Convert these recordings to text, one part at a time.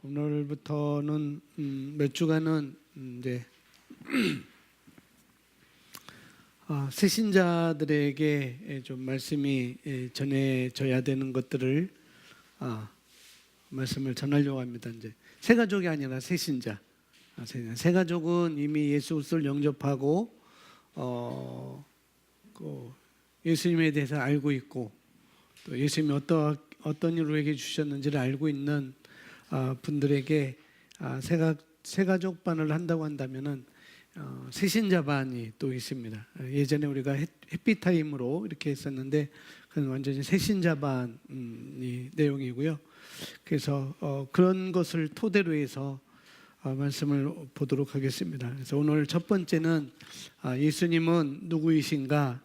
오늘부터는 몇 주간은 이제 새신자들에게 좀 말씀이 전해져야 되는 것들을 말씀을 전하려고 합니다. 이제 새 가족이 아니라 새신자. 새 가족은 이미 예수 그리스도를 영접하고 예수님에 대해서 알고 있고 또 예수님이 어떤 일을 우리에게 주셨는지를 알고 있는 분들에게 새 가족반을 한다고 한다면은 새신자반이 또 있습니다. 예전에 우리가 해피타임으로 이렇게 했었는데 그건 완전히 새신자반이 내용이고요. 그래서 그런 것을 토대로 해서 말씀을 보도록 하겠습니다. 그래서 오늘 첫 번째는 예수님은 누구이신가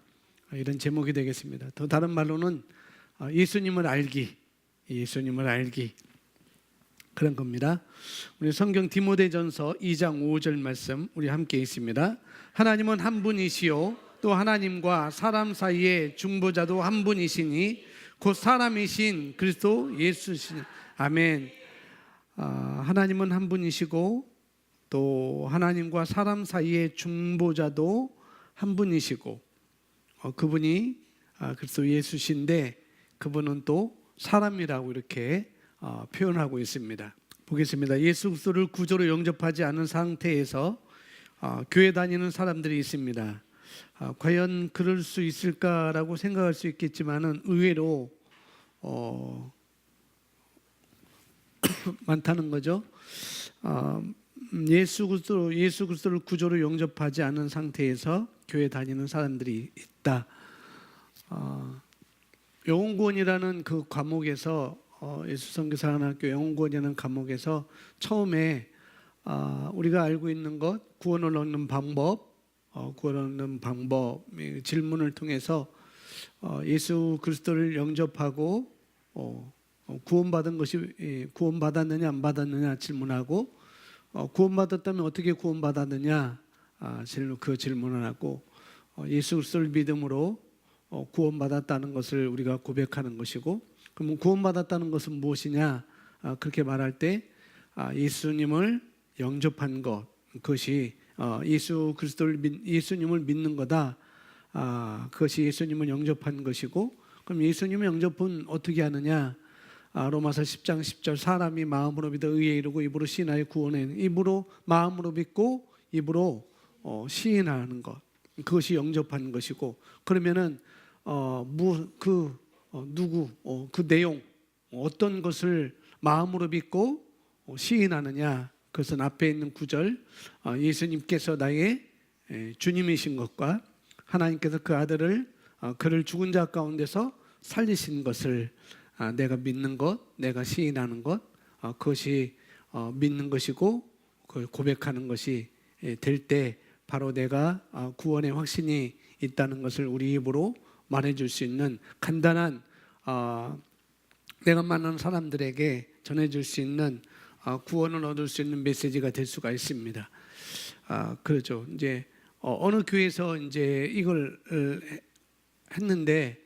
이런 제목이 되겠습니다. 더 다른 말로는 예수님을 알기 그런 겁니다. 우리 성경 디모데전서 2장 5절 말씀 우리 함께 있습니다. 하나님은 한 분이시요 또 하나님과 사람 사이의 중보자도 한 분이시니 곧 사람이신 그리스도 예수시니 아멘. 하나님은 한 분이시고 또 하나님과 사람 사이의 중보자도 한 분이시고 그분이 그리스도 예수신데 그분은 또 사람이라고 이렇게 표현하고 있습니다. 보겠습니다. 예수 그리스도를 구주로 영접하지 않은 상태에서 교회 다니는 사람들이 있습니다. 과연 그럴 수 있을까라고 생각할 수 있겠지만은 의외로 많다는 거죠. 예수 그리스도를 구주로 영접하지 않은 상태에서 교회 다니는 사람들이 있다. 영혼구원이라는 그 과목에서 예수선교사관학교 영혼구원이라는 과목에서 처음에 우리가 알고 있는 것, 구원을 얻는 방법, 질문을 통해서 예수 그리스도를 영접하고 구원받았느냐 안 받았느냐 질문하고 구원받았다면 어떻게 구원받았느냐 그 질문을 하고 예수 그리스도를 믿음으로 구원받았다는 것을 우리가 고백하는 것이고 그럼 구원받았다는 것은 무엇이냐 그렇게 말할 때 예수님을 영접한 것 그것이 예수님을 믿는 거다. 그것이 예수님을 영접한 것이고 그럼 예수님의 영접은 어떻게 하느냐 로마서 10장 10절 사람이 마음으로 믿어 의에 이르고 입으로 시인하여 구원해 입으로 마음으로 믿고 입으로 시인하는 것 그것이 영접한 것이고 그러면은 그 내용 어떤 것을 마음으로 믿고 시인하느냐 그것은 앞에 있는 구절 예수님께서 나의 주님이신 것과 하나님께서 그 아들을 그를 죽은 자 가운데서 살리신 것을 내가 믿는 것 내가 시인하는 것 그것이 믿는 것이고 그걸 고백하는 것이 될 때 바로 내가 구원의 확신이 있다는 것을 우리 입으로 말해줄 수 있는 간단한 내가 만난 사람들에게 전해줄 수 있는 구원을 얻을 수 있는 메시지가 될 수가 있습니다. 그렇죠. 이제 어느 교회에서 이제 이걸 했는데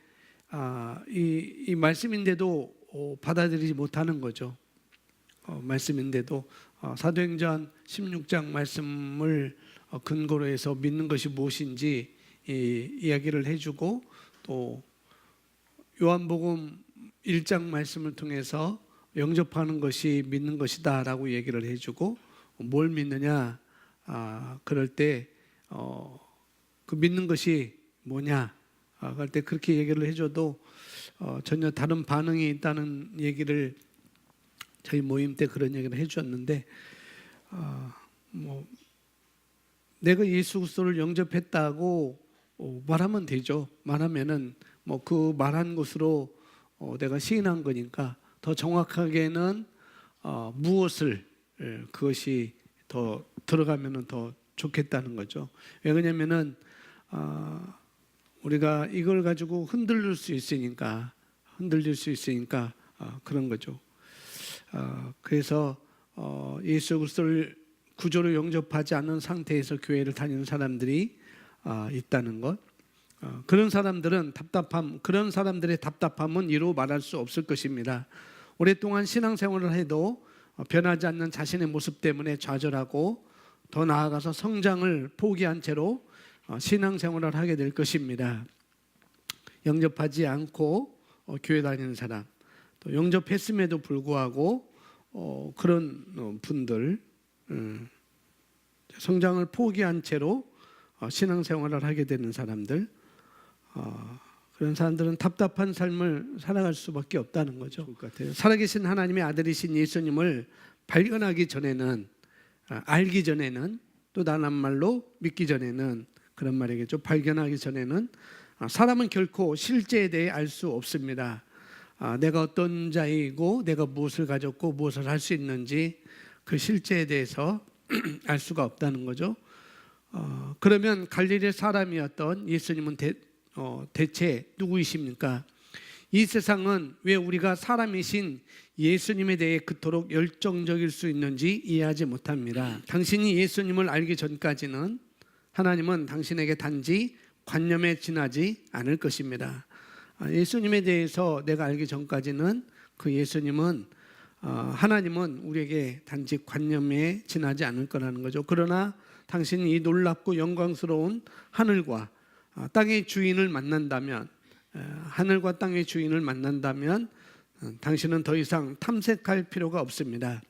이 말씀인데도 받아들이지 못하는 거죠. 말씀인데도 사도행전 16장 말씀을 근거로 해서 믿는 것이 무엇인지 이야기를 해주고 또 요한복음 1장 말씀을 통해서 영접하는 것이 믿는 것이다 라고 얘기를 해주고 뭘 믿느냐 그럴 때 그 믿는 것이 뭐냐 그럴 때 그렇게 얘기를 해줘도 전혀 다른 반응이 있다는 얘기를 저희 모임 때 그런 얘기를 해주었는데 내가 예수 그리스도를 영접했다고 말하면 되죠. 말하면은 그 말한 것으로 내가 시인한 거니까 더 정확하게는 무엇을 그것이 더 들어가면은 더 좋겠다는 거죠. 왜 그러냐면은 우리가 이걸 가지고 흔들릴 수 있으니까 그런 거죠. 그래서 예수 그리스도를 구주로 영접하지 않은 상태에서 교회를 다니는 사람들이 있다는 것. 그런 사람들의 답답함은 이루 말할 수 없을 것입니다. 오랫동안 신앙생활을 해도 변하지 않는 자신의 모습 때문에 좌절하고 더 나아가서 성장을 포기한 채로 신앙생활을 하게 될 것입니다. 영접하지 않고 교회 다니는 사람, 또 영접했음에도 불구하고 그런 분들, 성장을 포기한 채로 신앙생활을 하게 되는 사람들, 그런 사람들은 답답한 삶을 살아갈 수밖에 없다는 거죠. 살아계신 하나님의 아들이신 예수님을 발견하기 전에는, 알기 전에는, 또 다른 말로 믿기 전에는, 그런 말이겠죠. 발견하기 전에는 사람은 결코 실제에 대해 알 수 없습니다. 내가 어떤 자이고 내가 무엇을 가졌고 무엇을 할 수 있는지 그 실제에 대해서 알 수가 없다는 거죠. 그러면 갈릴리 사람이었던 예수님은 대체 누구이십니까? 이 세상은 왜 우리가 사람이신 예수님에 대해 그토록 열정적일 수 있는지 이해하지 못합니다. 당신이 예수님을 알기 전까지는 하나님은 당신에게 단지 관념에 지나지 않을 것입니다. 예수님에 대해서 내가 알기 전까지는 그 예수님은, 하나님은 우리에게 단지 관념에 지나지 않을 거라는 거죠. 그러나 당신이 이 놀랍고 영광스러운 하늘과 땅의 주인을 만난다면, 하늘과 땅의 주인을 만난다면 당신은 더 이상 탐색할 필요가 없습니다.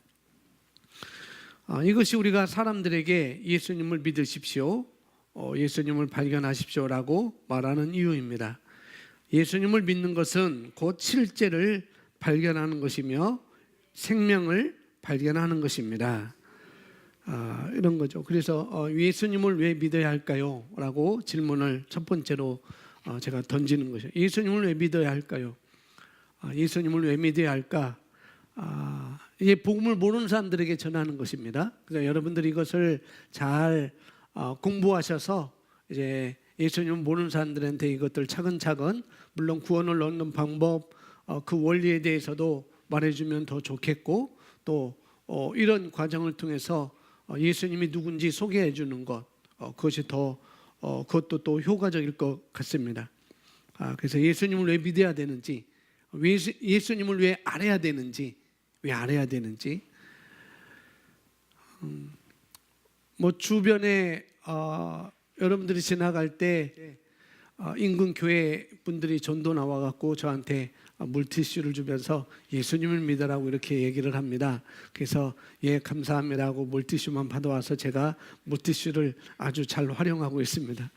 이것이 우리가 사람들에게 예수님을 믿으십시오, 예수님을 발견하십시오라고 말하는 이유입니다. 예수님을 믿는 것은 곧 실제를 발견하는 것이며 생명을 발견하는 것입니다. 이런 거죠. 그래서 예수님을 왜 믿어야 할까요? 라고 질문을 첫 번째로 제가 던지는 것이에요. 예수님을 왜 믿어야 할까요? 예수님을 왜 믿어야 할까? 이게 복음을 모르는 사람들에게 전하는 것입니다. 그래서 여러분들이 이것을 잘 공부하셔서 이제 예수님을 모르는 사람들한테 이것들 차근차근, 물론 구원을 얻는 방법, 그 원리에 대해서도 말해주면 더 좋겠고, 또 이런 과정을 통해서 예수님이 누군지 소개해 주는 것, 그것이 더 그것도 또 효과적일 것 같습니다. 그래서 예수님을 왜 믿어야 되는지, 예수님을 왜 알아야 되는지, 뭐 주변에 여러분들이 지나갈 때 인근 교회 분들이 전도 나와갖고 저한테 물티슈를 주면서 예수님을 믿으라고 이렇게 얘기를 합니다. 그래서 예 감사합니다 하고 물티슈만 받아와서 제가 물티슈를 아주 잘 활용하고 있습니다.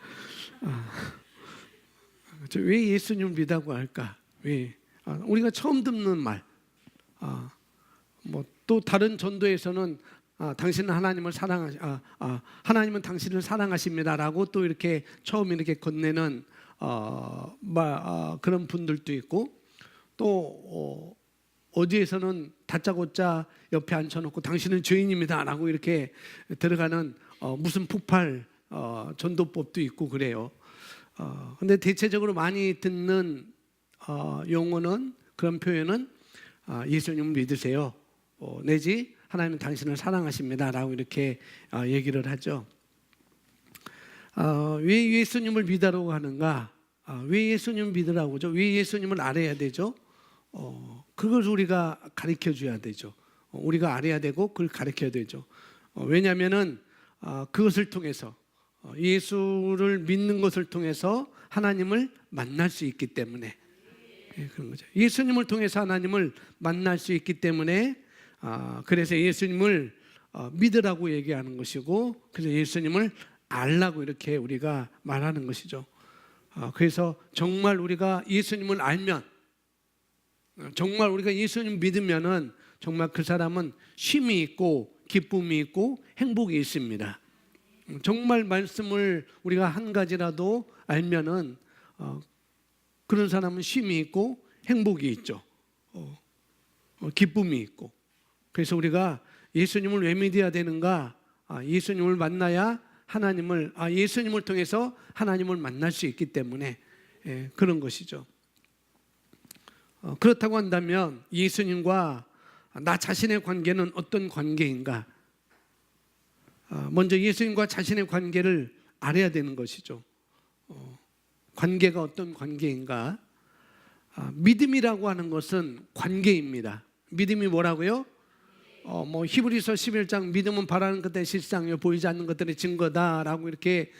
왜 예수님을 믿으라고 할까? 왜? 우리가 처음 듣는 말. 뭐 또 다른 전도에서는 당신은 하나님을 하나님은 당신을 사랑하십니다라고 또 이렇게 처음 이렇게 건네는 그런 분들도 있고, 또 어디에서는 다짜고짜 옆에 앉혀놓고 당신은 죄인입니다라고 이렇게 들어가는 무슨 폭발 전도법도 있고 그래요. 근데 대체적으로 많이 듣는 용어는, 그런 표현은 예수님을 믿으세요, 내지 하나님은 당신을 사랑하십니다라고 이렇게 얘기를 하죠. 왜 예수님을 믿으라고 하는가? 왜 예수님을 믿으라고 하죠? 왜 예수님을 알아야 되죠? 그걸 우리가 가르쳐 줘야 되죠. 우리가 알아야 되고 그걸 가르쳐야 되죠. 왜냐하면은 그것을 통해서, 예수를 믿는 것을 통해서 하나님을 만날 수 있기 때문에, 그런 거죠. 예수님을 통해서 하나님을 만날 수 있기 때문에, 그래서 예수님을 믿으라고 얘기하는 것이고, 그래서 예수님을 알라고 이렇게 우리가 말하는 것이죠. 그래서 정말 우리가 예수님을 알면, 정말 우리가 예수님 믿으면은 정말 그 사람은 쉼이 있고 기쁨이 있고 행복이 있습니다. 정말 말씀을 우리가 한 가지라도 알면은 그런 사람은 쉼이 있고 행복이 있죠. 기쁨이 있고. 그래서 우리가 예수님을 왜 믿어야 되는가? 예수님을 만나야 예수님을 통해서 하나님을 만날 수 있기 때문에 그런 것이죠. 그렇다고 한다면 예수님과 나 자신의 관계는 어떤 관계인가? 먼저 예수님과 자신의 관계를 알아야 되는 것이죠. 관계가 어떤 관계인가? 믿음이라고 하는 것은 관계입니다. 믿음이 뭐라고요? 뭐 히브리서 11장 믿음은 바라는 것들의 실상이요 보이지 않는 것들의 증거다라고 이렇게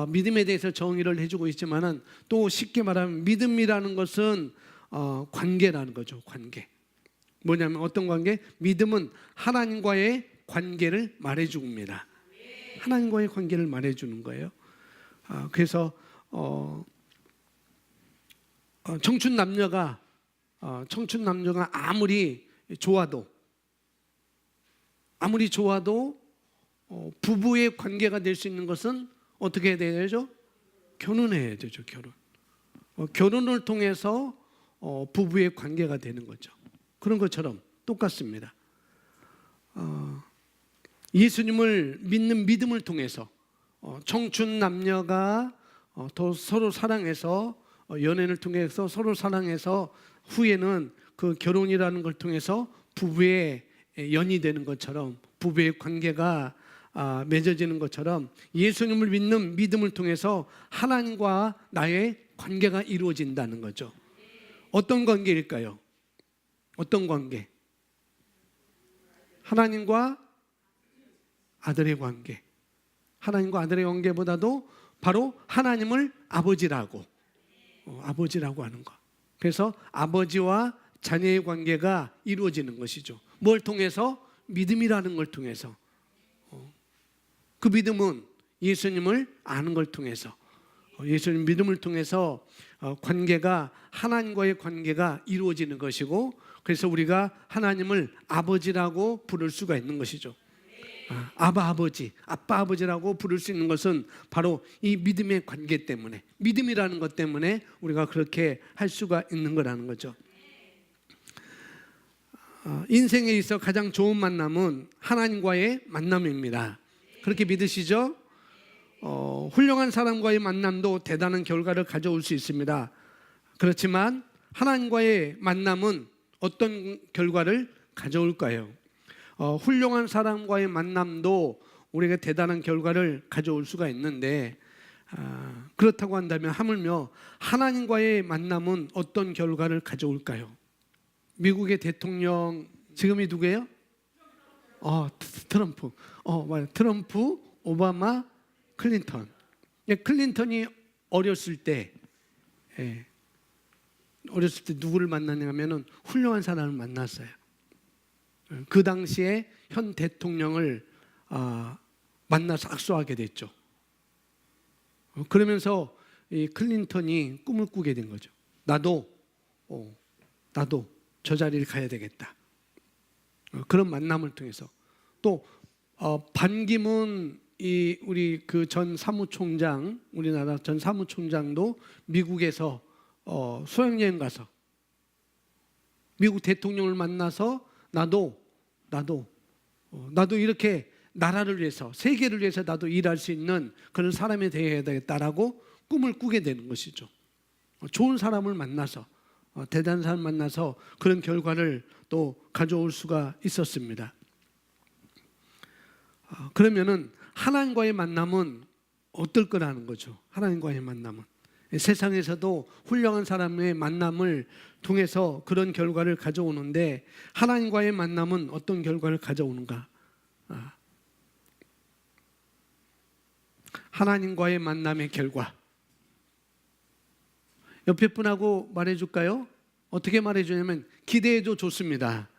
믿음에 대해서 정의를 해주고 있지만은 또 쉽게 말하면 믿음이라는 것은 관계라는 거죠. 관계. 뭐냐면 어떤 관계? 믿음은 하나님과의 관계를 말해줍니다. 하나님과의 관계를 말해주는 거예요. 그래서 청춘 남녀가 아무리 좋아도 부부의 관계가 될 수 있는 것은 어떻게 해야 되죠? 결혼해야 되죠. 결혼을 통해서 부부의 관계가 되는 거죠. 그런 것처럼 똑같습니다. 예수님을 믿는 믿음을 통해서 청춘 남녀가 더 서로 사랑해서 연애를 통해서 서로 사랑해서 후에는 그 결혼이라는 걸 통해서 부부의 연이 되는 것처럼 부부의 관계가 맺어지는 것처럼 예수님을 믿는 믿음을 통해서 하나님과 나의 관계가 이루어진다는 거죠. 어떤 관계일까요? 어떤 관계? 하나님과 아들의 관계. 하나님과 아들의 관계보다도 바로 하나님을 아버지라고 하는 것. 그래서 아버지와 자녀의 관계가 이루어지는 것이죠. 뭘 통해서? 믿음이라는 걸 통해서. 그 믿음은 예수님을 아는 걸 통해서, 예수님 믿음을 통해서 관계가 하나님과의 관계가 이루어지는 것이고, 그래서 우리가 하나님을 아버지라고 부를 수가 있는 것이죠. 아빠 아버지라고 부를 수 있는 것은 바로 이 믿음의 관계 때문에, 믿음이라는 것 때문에 우리가 그렇게 할 수가 있는 거라는 거죠. 인생에 있어 가장 좋은 만남은 하나님과의 만남입니다. 그렇게 믿으시죠? 훌륭한 사람과의 만남도 대단한 결과를 가져올 수 있습니다. 그렇지만 하나님과의 만남은 어떤 결과를 가져올까요? 훌륭한 사람과의 만남도 우리가 대단한 결과를 가져올 수가 있는데, 그렇다고 한다면 하물며 하나님과의 만남은 어떤 결과를 가져올까요? 미국의 대통령 지금이 누구예요? 트럼프. 맞아요. 트럼프, 오바마, 클린턴. 클린턴이 어렸을 때 누구를 만났냐면은 훌륭한 사람을 만났어요. 그 당시에 현 대통령을 만나서 악수하게 됐죠. 그러면서 이 클린턴이 꿈을 꾸게 된 거죠. 나도 저 자리를 가야 되겠다. 그런 만남을 통해서 또 반기문 우리 그 전 사무총장, 우리나라 전 사무총장도 미국에서 수학여행 가서 미국 대통령을 만나서 나도 이렇게 나라를 위해서, 세계를 위해서 나도 일할 수 있는 그런 사람이 되어야 되겠다라고 꿈을 꾸게 되는 것이죠. 좋은 사람을 만나서, 대단한 사람을 만나서 그런 결과를 또 가져올 수가 있었습니다. 그러면은 하나님과의 만남은 어떨 거라는 거죠. 하나님과의 만남은 세상에서도 훌륭한 사람의 만남을 통해서 그런 결과를 가져오는데, 하나님과의 만남은 어떤 결과를 가져오는가? 하나님과의 만남의 결과. 옆에 분하고 말해줄까요? 어떻게 말해주냐면 기대해도 좋습니다.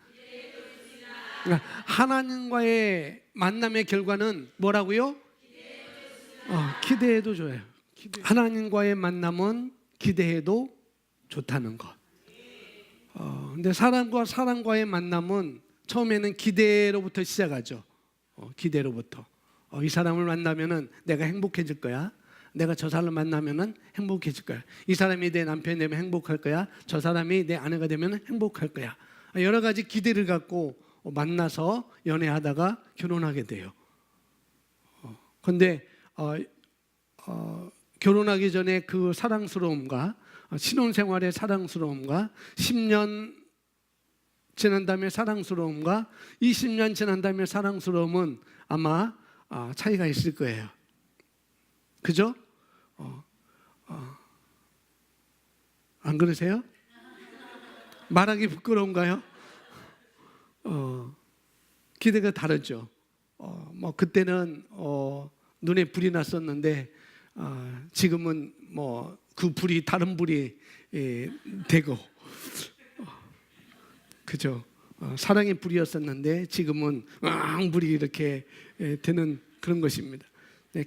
그러니까 하나님과의 만남의 결과는 뭐라고요? 기대해도 좋아요. 하나님과의 만남은 기대해도 좋다는 것. 근데 사람과의 만남은 처음에는 기대로부터 시작하죠. 기대로부터. 이 사람을 만나면은 내가 행복해질 거야. 내가 저 사람을 만나면은 행복해질 거야. 이 사람이 내 남편이 되면 행복할 거야. 저 사람이 내 아내가 되면 행복할 거야. 여러 가지 기대를 갖고 만나서 연애하다가 결혼하게 돼요. 그런데 결혼하기 전에 그 사랑스러움과 신혼생활의 사랑스러움과 10년 지난 다음에 사랑스러움과 20년 지난 다음에 사랑스러움은 아마 차이가 있을 거예요. 그죠? 안 그러세요? 말하기 부끄러운가요? 기대가 다르죠. 뭐 그때는 눈에 불이 났었는데 지금은 뭐 그 불이 다른 불이 되고 그죠. 사랑의 불이었었는데 지금은 불이 이렇게 되는 그런 것입니다. 네,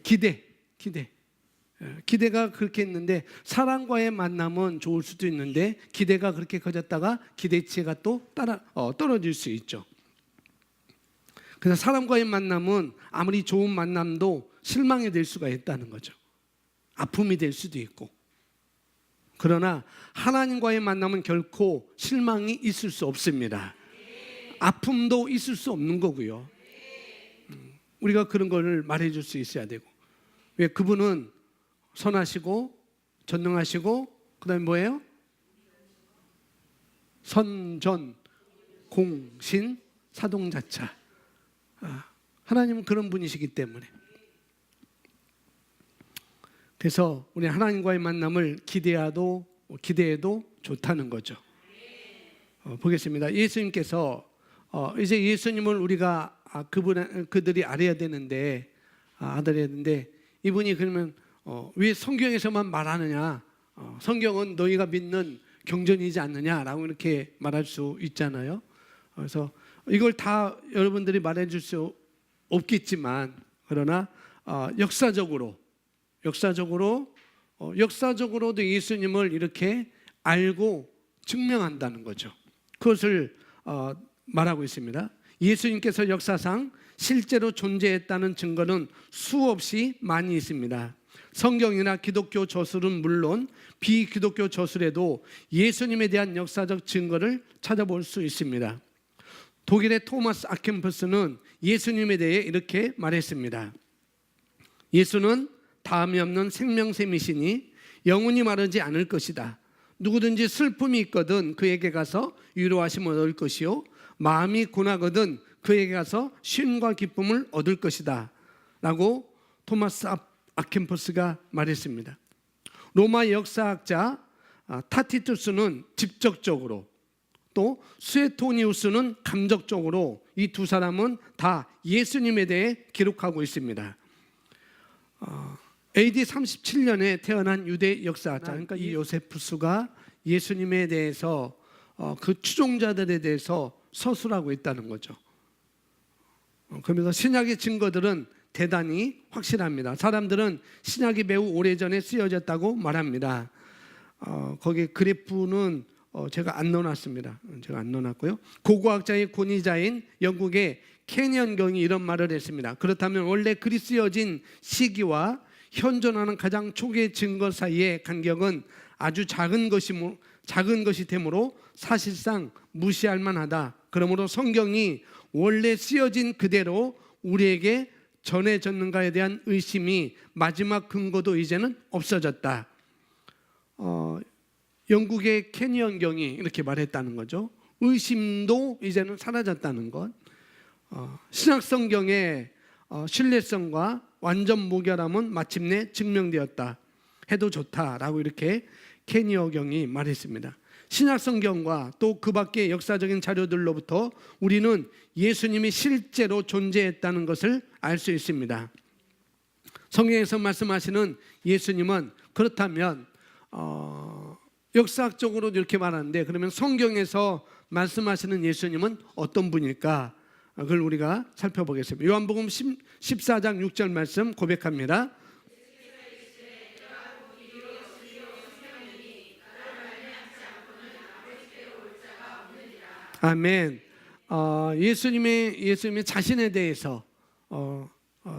기대가 그렇게 있는데 사랑과의 만남은 좋을 수도 있는데 기대가 그렇게 커졌다가 기대치가 또 떨어질 수 있죠. 그래서 사람과의 만남은 아무리 좋은 만남도 실망이 될 수가 있다는 거죠. 아픔이 될 수도 있고. 그러나 하나님과의 만남은 결코 실망이 있을 수 없습니다. 아픔도 있을 수 없는 거고요. 우리가 그런 거를 말해줄 수 있어야 되고. 왜? 그분은 선하시고 전능하시고 그다음에 뭐예요? 선전 공신 사동자차. 하나님은 그런 분이시기 때문에. 그래서 우리 하나님과의 만남을 기대해도 좋다는 거죠. 보겠습니다. 예수님께서 이제 예수님을 우리가 그들이 알아야 되는데 이분이 그러면 왜 성경에서만 말하느냐? 성경은 너희가 믿는 경전이지 않느냐라고 이렇게 말할 수 있잖아요. 그래서 이걸 다 여러분들이 말해줄 수 없겠지만 그러나 역사적으로도 예수님을 이렇게 알고 증명한다는 거죠. 그것을 말하고 있습니다. 예수님께서 역사상 실제로 존재했다는 증거는 수없이 많이 있습니다. 성경이나 기독교 저술은 물론 비기독교 저술에도 예수님에 대한 역사적 증거를 찾아볼 수 있습니다. 독일의 토마스 아켄퍼스는 예수님에 대해 이렇게 말했습니다. 예수는 다음이 없는 생명샘이시니 영원히 마르지 않을 것이다. 누구든지 슬픔이 있거든 그에게 가서 위로하심을 얻을 것이요 마음이 고나거든 그에게 가서 쉼과 기쁨을 얻을 것이다 라고 토마스 아켄퍼스가 말했습니다. 로마 역사학자 타티투스는 직접적으로 또 수에토니우스는 감적적으로 이 두 사람은 다 예수님에 대해 기록하고 있습니다. AD 37년에 태어난 유대 역사학자, 그러니까 이 요세푸스가 예수님에 대해서 그 추종자들에 대해서 서술하고 있다는 거죠. 그러면서 신약의 증거들은 대단히 확실합니다. 사람들은 신약이 매우 오래전에 쓰여졌다고 말합니다. 거기 그래프는 제가 안 넣어놨습니다. 제가 안 넣어놨고요. 고고학자의 권위자인 영국의 캐니언경이 이런 말을 했습니다. 그렇다면 원래 글이 쓰여진 시기와 현존하는 가장 초기의 증거 사이의 간격은 아주 작은 것이 되므로 사실상 무시할 만하다. 그러므로 성경이 원래 쓰여진 그대로 우리에게 전해졌는가에 대한 의심이 마지막 근거도 이제는 없어졌다. 영국의 캐니언경이 이렇게 말했다는 거죠. 의심도 이제는 사라졌다는 것. 신약성경의 신뢰성과 완전 무결함은 마침내 증명되었다 해도 좋다라고 이렇게 캐니언경이 말했습니다. 신약성경과 또 그 밖의 역사적인 자료들로부터 우리는 예수님이 실제로 존재했다는 것을 알 수 있습니다. 성경에서 말씀하시는 예수님은 그렇다면 역사학적으로 이렇게 말하는데 그러면 성경에서 말씀하시는 예수님은 어떤 분일까? 그걸 우리가 살펴보겠습니다. 요한복음 14장 6절 말씀 고백합니다. 아멘. 예수님의 자신에 대해서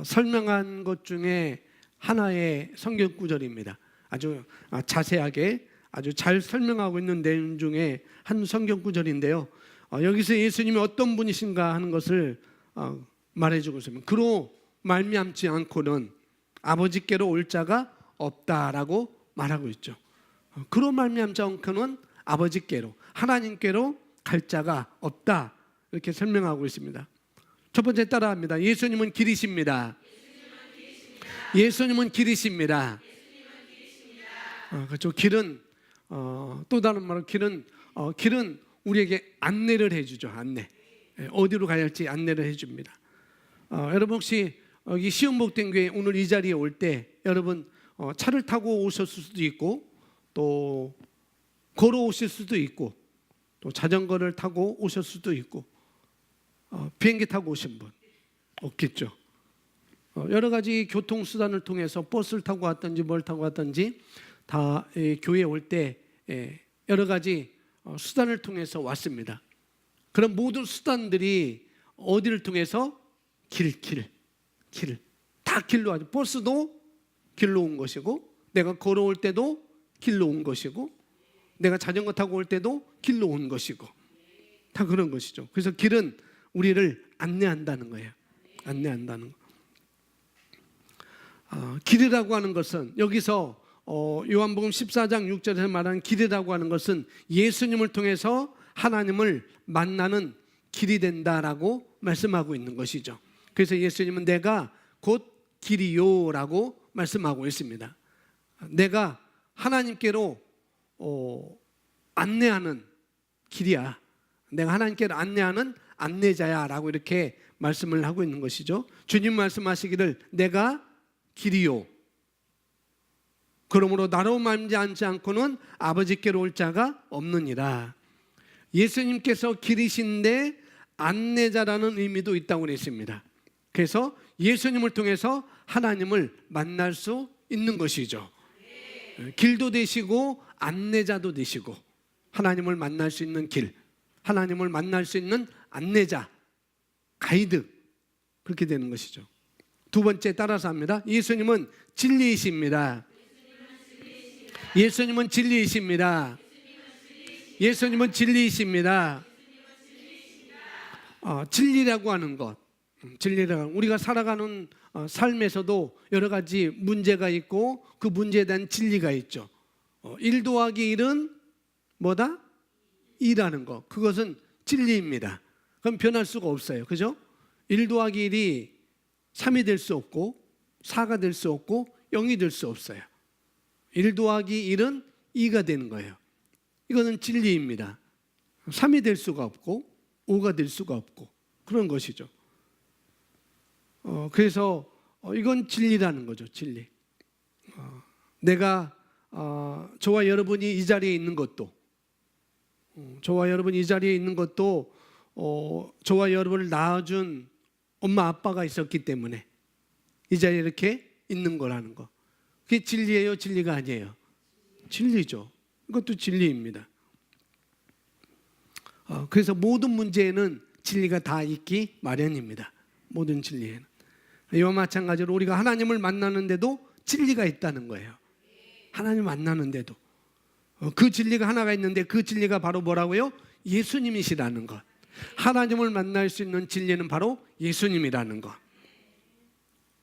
설명한 것 중에 하나의 성경 구절입니다. 아주 자세하게 아주 잘 설명하고 있는 내용 중에 한 성경 구절인데요. 여기서 예수님이 어떤 분이신가 하는 것을 말해주고 있습니다. 그로 말미암지 않고는 아버지께로 올 자가 없다라고 말하고 있죠. 그로 말미암지 않고는 아버지께로 하나님께로 갈 자가 없다 이렇게 설명하고 있습니다. 첫 번째 따라합니다. 예수님은 길이십니다. 예수님은 길이십니다. 그렇죠. 길은 또 다른 말로 길은 우리에게 안내를 해주죠. 안내. 어디로 가야 할지 안내를 해줍니다. 여러분 혹시 여기 시흥복된교회 오늘 이 자리에 올 때 여러분 차를 타고 오셨을 수도 있고 또 걸어오실 수도 있고 또 자전거를 타고 오실 수도 있고 비행기 타고 오신 분 없겠죠. 여러 가지 교통수단을 통해서 버스를 타고 왔든지 뭘 타고 왔든지 다 교회에 올 때 여러 가지 수단을 통해서 왔습니다. 그런 모든 수단들이 어디를 통해서? 길. 다 길로 와죠. 버스도 길로 온 것이고 내가 걸어올 때도 길로 온 것이고 내가 자전거 타고 올 때도 길로 온 것이고 다 그런 것이죠. 그래서 길은 우리를 안내한다는 거예요. 안내한다는 거. 길이라고 하는 것은 여기서 요한복음 14장 6절에서 말하는 길이라고 하는 것은 예수님을 통해서 하나님을 만나는 길이 된다라고 말씀하고 있는 것이죠. 그래서 예수님은 내가 곧 길이요라고 말씀하고 있습니다. 내가 하나님께로 안내하는 길이야. 내가 하나님께로 안내하는 안내자야라고 이렇게 말씀을 하고 있는 것이죠. 주님 말씀하시기를 내가 길이요. 그러므로 나로 말미암지 않고는 아버지께로 올 자가 없느니라. 예수님께서 길이신데 안내자라는 의미도 있다고 그랬습니다. 그래서 예수님을 통해서 하나님을 만날 수 있는 것이죠. 길도 되시고 안내자도 되시고 하나님을 만날 수 있는 길, 하나님을 만날 수 있는 안내자, 가이드 그렇게 되는 것이죠. 두 번째 따라서 합니다. 예수님은 진리이십니다. 예수님은 진리이십니다. 예수님은 진리이십니다. 진리라고 하는 것, 진리라고 우리가 살아가는 삶에서도 여러 가지 문제가 있고 그 문제에 대한 진리가 있죠. 1 더하기 1은 뭐다? 2라는 것. 그것은 진리입니다. 그럼 변할 수가 없어요. 그죠? 1 더하기 1이 3이 될 수 없고 4가 될 수 없고 0이 될 수 없어요. 1 더하기 1은 2가 되는 거예요. 이거는 진리입니다. 3이 될 수가 없고 5가 될 수가 없고 그런 것이죠. 그래서 이건 진리라는 거죠. 진리. 내가 저와 여러분이 이 자리에 있는 것도 저와 여러분이 이 자리에 있는 것도 저와 여러분을 낳아준 엄마 아빠가 있었기 때문에 이 자리에 이렇게 있는 거라는 거. 그게 진리예요? 진리가 아니에요? 진리죠. 이것도 진리입니다. 그래서 모든 문제에는 진리가 다 있기 마련입니다. 모든 진리에는. 이와 마찬가지로 우리가 하나님을 만나는데도 진리가 있다는 거예요. 하나님 만나는데도 그 진리가 하나가 있는데 그 진리가 바로 뭐라고요? 예수님이시라는 것. 하나님을 만날 수 있는 진리는 바로 예수님이라는 것.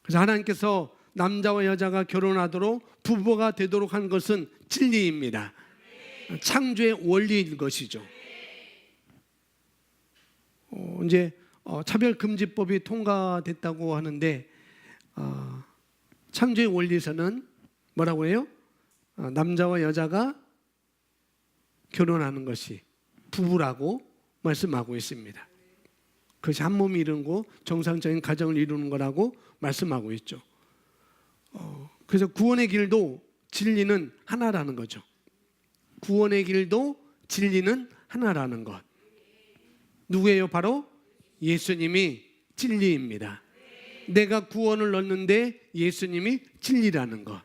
그래서 하나님께서 남자와 여자가 결혼하도록 부부가 되도록 한 것은 진리입니다. 창조의 원리인 것이죠. 이제 차별금지법이 통과됐다고 하는데 창조의 원리에서는 뭐라고 해요? 남자와 여자가 결혼하는 것이 부부라고 말씀하고 있습니다. 그것이 한 몸이 이루고 정상적인 가정을 이루는 거라고 말씀하고 있죠. 그래서 구원의 길도 진리는 하나라는 거죠. 구원의 길도 진리는 하나라는 것. 누구예요? 바로 예수님이 진리입니다. 내가 구원을 얻는데 예수님이 진리라는 것.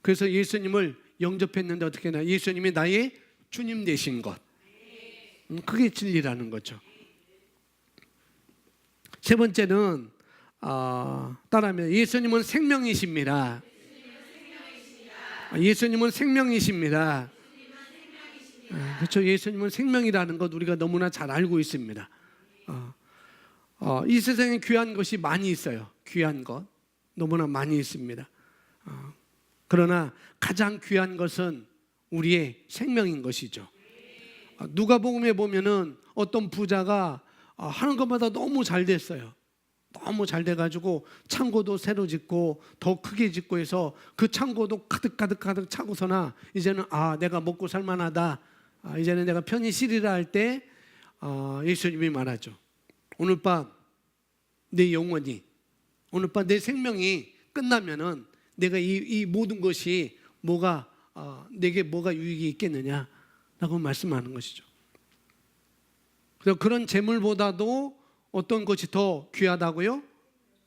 그래서 예수님을 영접했는데 어떻게 하나? 예수님이 나의 주님 되신 것. 그게 진리라는 거죠. 세 번째는 따라하면 예수님은 생명이십니다. 예수님은 생명이십니다. 그렇죠. 예수님은 생명이라는 것 우리가 너무나 잘 알고 있습니다. 이 세상에 귀한 것이 많이 있어요. 귀한 것 너무나 많이 있습니다. 그러나 가장 귀한 것은 우리의 생명인 것이죠. 누가복음에 보면은 어떤 부자가 하는 것마다 너무 잘 됐어요. 너무 잘 돼가지고 창고도 새로 짓고 더 크게 짓고 해서 그 창고도 가득 차고서나 이제는 내가 먹고 살만하다. 이제는 내가 편히 쉬리라 할 때 예수님이 말하죠. 오늘 밤 내 영혼이, 오늘 밤 내 생명이 끝나면은 내가 이 모든 것이 내게 뭐가 유익이 있겠느냐라고 말씀하는 것이죠. 그래서 그런 재물보다도 어떤 것이 더 귀하다고요?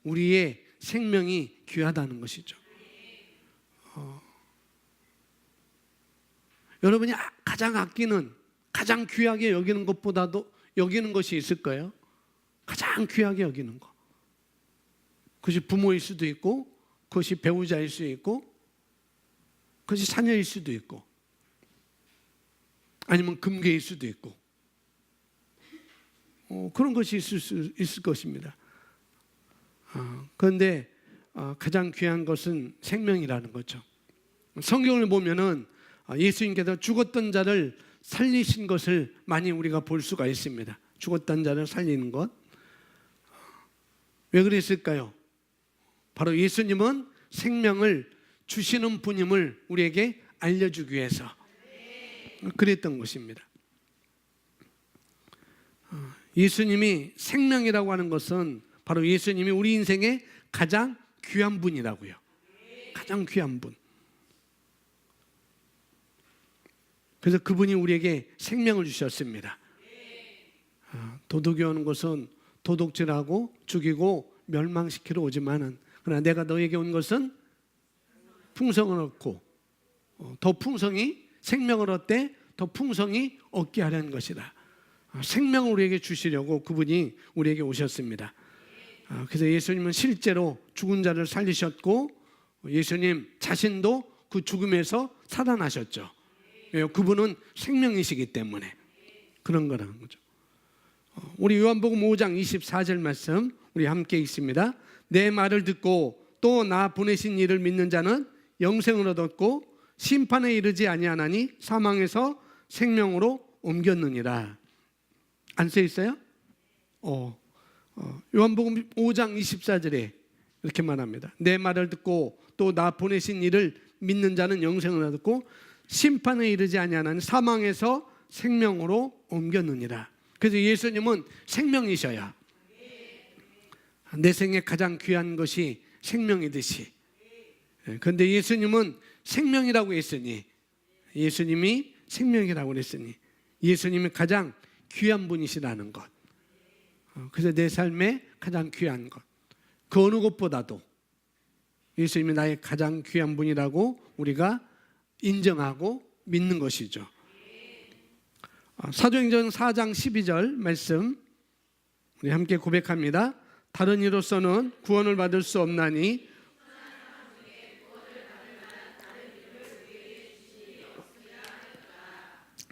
우리의 생명이 귀하다는 것이죠. 여러분이 가장 아끼는, 가장 귀하게 여기는 것보다도 여기는 것이 있을까요? 가장 귀하게 여기는 것. 그것이 부모일 수도 있고, 그것이 배우자일 수 있고, 그것이 자녀일 수도 있고, 아니면 금괴일 수도 있고, 그런 것이 있을 것입니다. 그런데 가장 귀한 것은 생명이라는 거죠. 성경을 보면은 예수님께서 죽었던 자를 살리신 것을 많이 우리가 볼 수가 있습니다. 죽었던 자를 살리는 것. 왜 그랬을까요? 바로 예수님은 생명을 주시는 분임을 우리에게 알려주기 위해서 그랬던 것입니다. 예수님이 생명이라고 하는 것은 바로 예수님이 우리 인생의 가장 귀한 분이라고요. 가장 귀한 분. 그래서 그분이 우리에게 생명을 주셨습니다. 도둑이 오는 것은 도둑질하고 죽이고 멸망시키러 오지만은, 그러나 내가 너에게 온 것은 풍성을 얻고 더 풍성히 생명을 얻되 더 풍성히 얻게 하려는 것이다. 생명을 우리에게 주시려고 그분이 우리에게 오셨습니다. 그래서 예수님은 실제로 죽은 자를 살리셨고, 예수님 자신도 그 죽음에서 살아나셨죠. 그분은 생명이시기 때문에 그런 거라는 거죠. 우리 요한복음 5장 24절 말씀 우리 함께 읽습니다. 내 말을 듣고 또 나 보내신 이를 믿는 자는 영생을 얻었고 심판에 이르지 아니하나니 사망에서 생명으로 옮겼느니라. 안 써 있어요? 요한복음 5장 24절에 이렇게 말합니다. 내 말을 듣고 또 나 보내신 이를 믿는 자는 영생을 얻었고 심판에 이르지 아니하나니 사망에서 생명으로 옮겼느니라. 그래서 예수님은 생명이셔야, 내 생에 가장 귀한 것이 생명이듯이, 그런데 예수님은 생명이라고 했으니, 예수님이 생명이라고 했으니 예수님이 가장 귀한 분이시라는 것. 그래서 내 삶에 가장 귀한 것, 그 어느 것보다도 예수님이 나의 가장 귀한 분이라고 우리가 인정하고 믿는 것이죠. 사도행전 4장 12절 말씀 우리 함께 고백합니다. 다른 이로서는 구원을 받을 수 없나니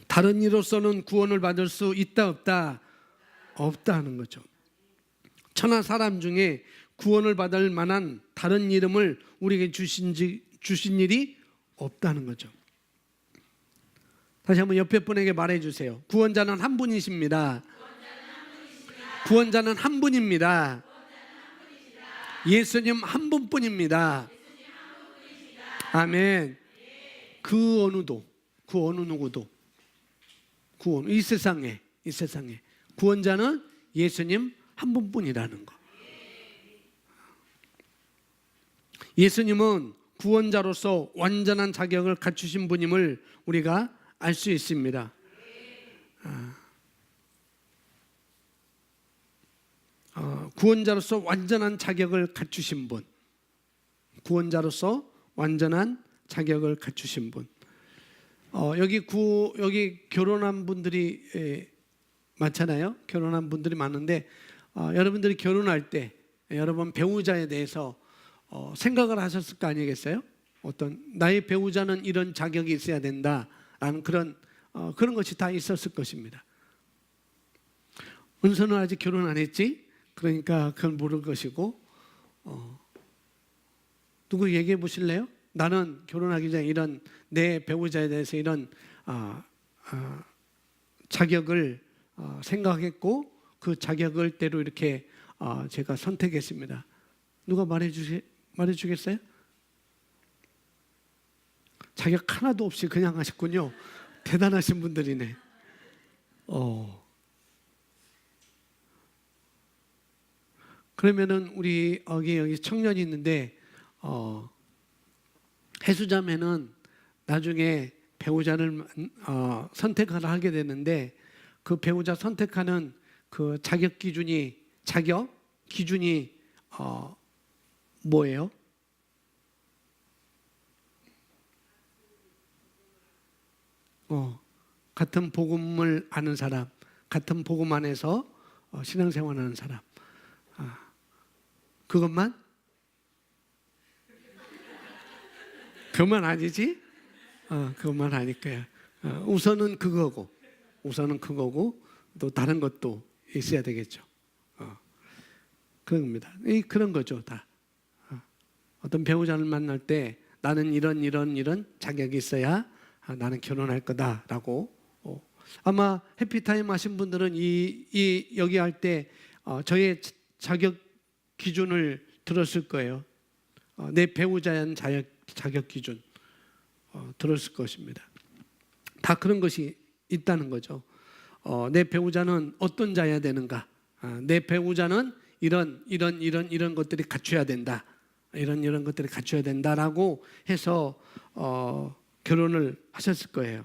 다른 이로서는 구원을 받을 수 있다 없다? 없다 하는 거죠. 천하 사람 중에 구원을 받을 만한 다른 이름을 우리에게 주신 일이 없다는 거죠. 다시 한번 옆에 분에게 말해 주세요. 구원자는 한 분이십니다. 구원자는 한 분입니다. 예수님 한 분뿐입니다. 아멘. 그 어느 누구도 이 세상에 구원자는 예수님 한 분뿐이라는 거. 예수님은 구원자로서 완전한 자격을 갖추신 분임을 우리가 알 수 있습니다. 구원자로서 완전한 자격을 갖추신 분, 구원자로서 완전한 자격을 갖추신 분. 여기 결혼한 분들이 많잖아요. 결혼한 분들이 많은데 여러분들이 결혼할 때 여러분 배우자에 대해서 생각을 하셨을 거 아니겠어요? 어떤 나의 배우자는 이런 자격이 있어야 된다라는 그런 것이 다 있었을 것입니다. 은서는 아직 결혼 안 했지? 그러니까 그건 모를 것이고, 누구 얘기해 보실래요? 나는 결혼하기 전에 이런 내 배우자에 대해서 이런 자격을 생각했고 그 자격을 대로 이렇게 제가 선택했습니다. 누가 말해주겠어요? 자격 하나도 없이 그냥 하셨군요. 대단하신 분들이네. 그러면은 우리 여기 청년이 있는데 해수자매는 나중에 배우자를 선택을 하게 되는데 그 배우자 선택하는 그 자격 기준이 뭐예요? 같은 복음을 아는 사람, 같은 복음 안에서 신앙생활하는 사람. 그것만? 그것만 아니지? 그것만 아닐 거야. 우선은 그거고 또 다른 것도 있어야 되겠죠. 그런 겁니다. 그런 거죠, 다. 어떤 배우자를 만날 때 나는 이런 자격이 있어야 나는 결혼할 거다라고. 아마 해피타임 하신 분들은 여기 할 때 저의 자격 기준을 들었을 거예요. 내 배우자에 대한 자격 기준 들었을 것입니다. 다 그런 것이 있다는 거죠. 내 배우자는 어떤 자여야 되는가? 내 배우자는 이런 것들이 갖춰야 된다. 이런 것들이 갖춰야 된다라고 해서 결혼을 하셨을 거예요.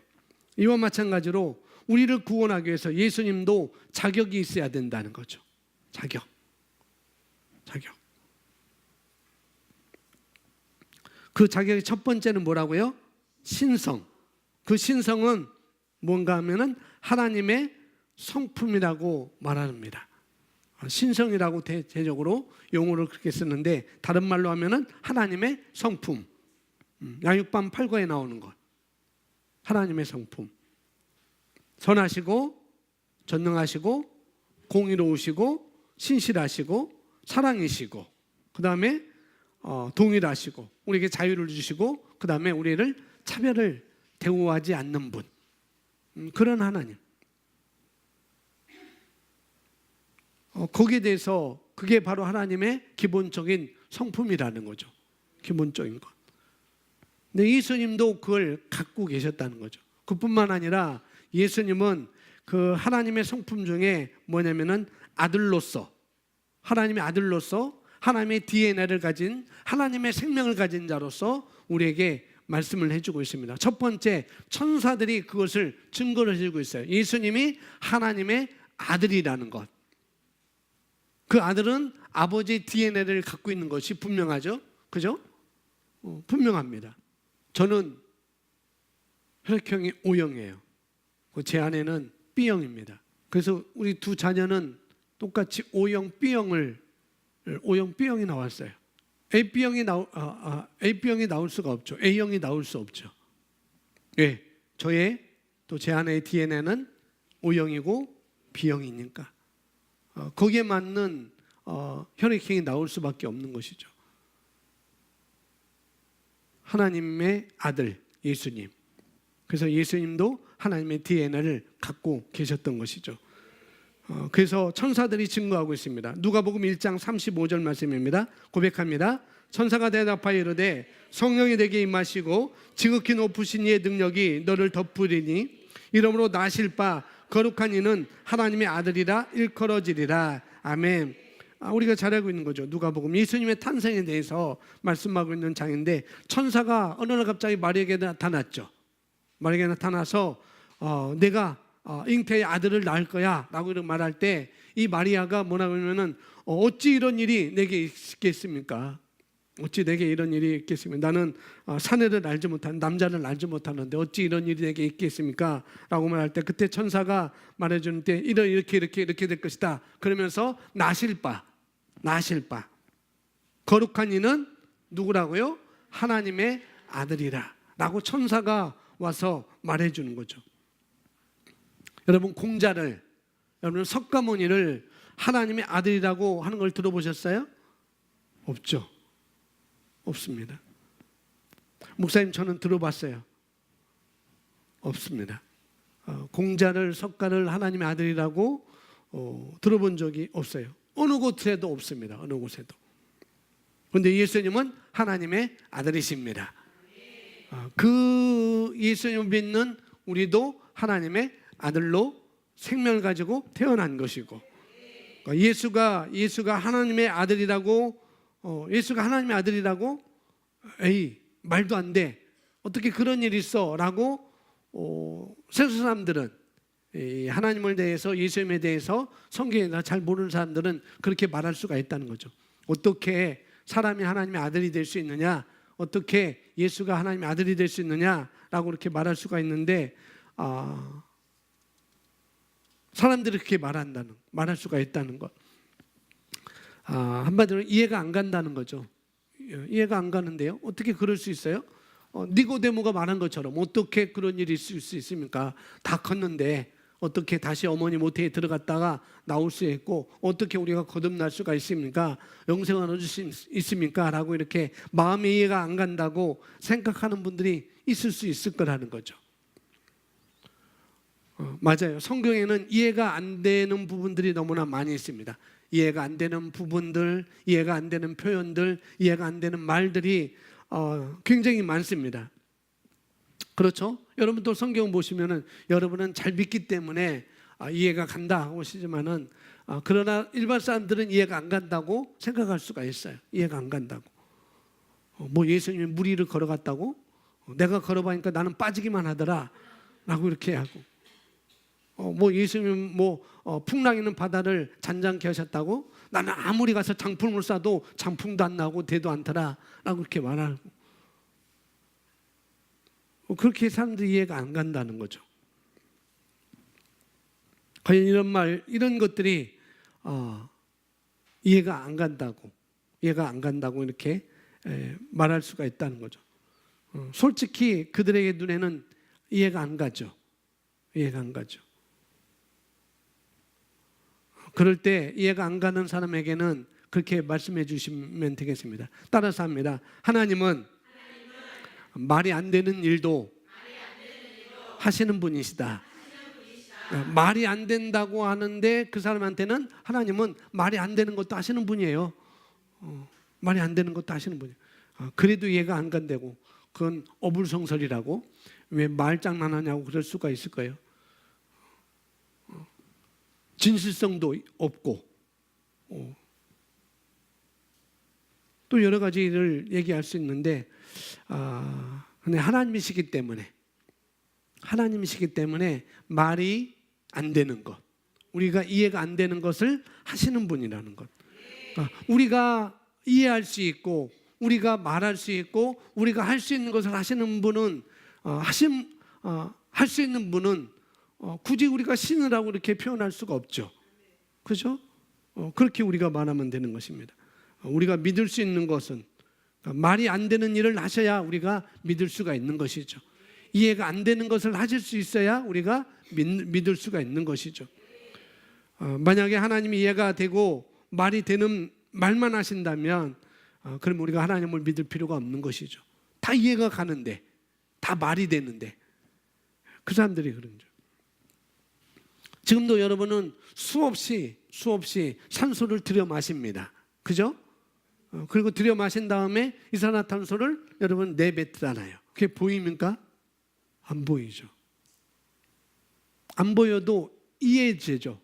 이와 마찬가지로 우리를 구원하기 위해서 예수님도 자격이 있어야 된다는 거죠. 자격. 그 자격의 첫 번째는 뭐라고요? 신성. 그 신성은 뭔가 하면은 하나님의 성품이라고 말합니다. 신성이라고 대체적으로 용어를 그렇게 쓰는데 다른 말로 하면은 하나님의 성품. 야육반 8과에 나오는 것. 하나님의 성품. 선하시고 전능하시고 공의로우시고 신실하시고 사랑이시고 그 다음에 동일하시고 우리에게 자유를 주시고 그 다음에 우리를 차별을 대우하지 않는 분. 그런 하나님. 거기에 대해서 그게 바로 하나님의 기본적인 성품이라는 거죠. 기본적인 것. 근데 예수님도 그걸 갖고 계셨다는 거죠. 그뿐만 아니라 예수님은 그 하나님의 성품 중에 뭐냐면은 하나님의 아들로서 하나님의 DNA를 가진 하나님의 생명을 가진 자로서 우리에게 말씀을 해주고 있습니다. 첫 번째, 천사들이 그것을 증거를 해주고 있어요. 예수님이 하나님의 아들이라는 것. 그 아들은 아버지의 DNA를 갖고 있는 것이 분명하죠. 그죠? 분명합니다. 저는 혈액형이 O형이에요. 제 아내는 B형입니다. 그래서 우리 두 자녀는 똑같이 O형, B형이 나왔어요. B형이 나올 수가 없죠. A형이 나올 수 없죠. 예, 저의 또 제 아내의 DNA는 O형이고 B형이니까 거기에 맞는 혈액형이 나올 수밖에 없는 것이죠. 하나님의 아들 예수님. 그래서 예수님도 하나님의 DNA를 갖고 계셨던 것이죠. 그래서 천사들이 증거하고 있습니다. 누가복음 1장 35절 말씀입니다. 고백합니다. 천사가 대답하여 이르되 성령이 내게 임하시고 지극히 높으신 이의 능력이 너를 덮으리니 이러므로 나실 바 거룩한 이는 하나님의 아들이라 일컬어지리라. 아멘. 우리가 잘 알고 있는 거죠. 누가복음 예수님의 탄생에 대해서 말씀하고 있는 장인데 천사가 어느 날 갑자기 마리아에게 나타났죠. 마리아에게 나타나서 내가 잉태의 아들을 낳을 거야 라고 말할 때 이 마리아가 뭐라고 하면은 어찌 이런 일이 내게 있겠습니까? 어찌 내게 이런 일이 있겠습니까? 나는 사내를 알지 못하는 남자를 알지 못하는데 어찌 이런 일이 내게 있겠습니까? 라고 말할 때 그때 천사가 말해주는 때 이렇게 될 것이다. 그러면서 나실 바 거룩한 이는 누구라고요? 하나님의 아들이라 라고 천사가 와서 말해주는 거죠. 여러분 여러분 석가모니를 하나님의 아들이라고 하는 걸 들어보셨어요? 없죠. 없습니다. 목사님 저는 들어봤어요. 없습니다. 공자를 석가를 하나님의 아들이라고 들어본 적이 없어요. 어느 곳에도 없습니다. 어느 곳에도. 그런데 예수님은 하나님의 아들이십니다. 그 예수님을 믿는 우리도 하나님의 아들로 생명을 가지고 태어난 것이고 그러니까 예수가 하나님의 아들이라고 예수가 하나님의 아들이라고 에이 말도 안 돼. 어떻게 그런 일이 있어라고 세상 사람들은 하나님을 대해서 예수님에 대해서 성경에 잘 모르는 사람들은 그렇게 말할 수가 있다는 거죠. 어떻게 사람이 하나님의 아들이 될 수 있느냐? 어떻게 예수가 하나님의 아들이 될 수 있느냐라고 그렇게 말할 수가 있는데 사람들이 그렇게 말할 수가 있다는 것. 한마디로 이해가 안 간다는 거죠. 이해가 안 가는데요. 어떻게 그럴 수 있어요? 니고데모가 말한 것처럼 어떻게 그런 일이 있을 수 있습니까? 다 컸는데 어떻게 다시 어머니 모태에 들어갔다가 나올 수 있고 어떻게 우리가 거듭날 수가 있습니까? 영생을 얻을 수 있습니까? 라고 이렇게 마음의 이해가 안 간다고 생각하는 분들이 있을 수 있을 거라는 거죠. 맞아요. 성경에는 이해가 안 되는 부분들이 너무나 많이 있습니다. 이해가 안 되는 부분들, 이해가 안 되는 표현들, 이해가 안 되는 말들이 굉장히 많습니다. 그렇죠? 여러분도 성경 보시면은 여러분은 잘 믿기 때문에 이해가 간다 하시지만은 그러나 일반 사람들은 이해가 안 간다고 생각할 수가 있어요. 이해가 안 간다고. 뭐 예수님이 물 위를 걸어갔다고? 내가 걸어보니까 나는 빠지기만 하더라 라고 이렇게 하고 뭐 예수님 풍랑 있는 바다를 잔잔케 하셨다고? 나는 아무리 가서 장풍을 쏴도 장풍도 안 나고 대도 않더라 라고 이렇게 말하고 그렇게 사람들이 이해가 안 간다는 거죠. 과연 이런 것들이 이해가 안 간다고 이렇게 말할 수가 있다는 거죠. 솔직히 그들에게 눈에는 이해가 안 가죠. 그럴 때 이해가 안 가는 사람에게는 그렇게 말씀해 주시면 되겠습니다. 따라서 합니다. 하나님은 말이 안 되는 일도 하시는 분이시다. 말이 안 된다고 하는데 그 사람한테는 하나님은 말이 안 되는 것도 하시는 분이에요. 말이 안 되는 것도 하시는 분이에요. 그래도 이해가 안 간다고 그건 어불성설이라고 왜 말장난하냐고 그럴 수가 있을 거예요. 진실성도 없고 또 여러 가지를 얘기할 수 있는데 근데 하나님이시기 때문에 말이 안 되는 것, 우리가 이해가 안 되는 것을 하시는 분이라는 것. 우리가 이해할 수 있고 우리가 말할 수 있고 우리가 할 수 있는 것을 하시는 분은 할 수 있는 분은 굳이 우리가 신이라고 이렇게 표현할 수가 없죠. 그렇죠? 그렇게 우리가 말하면 되는 것입니다. 우리가 믿을 수 있는 것은 말이 안 되는 일을 하셔야 우리가 믿을 수가 있는 것이죠. 이해가 안 되는 것을 하실 수 있어야 우리가 믿을 수가 있는 것이죠. 만약에 하나님이 이해가 되고 말이 되는 말만 하신다면 그럼 우리가 하나님을 믿을 필요가 없는 것이죠. 다 이해가 가는데 다 말이 되는데 그 사람들이 그런 줄. 지금도 여러분은 수없이 산소를 들여 마십니다. 그죠? 그리고 들여 마신 다음에 이산화탄소를 여러분 내뱉잖아요. 그게 보입니까? 안 보이죠. 안 보여도 이해되죠.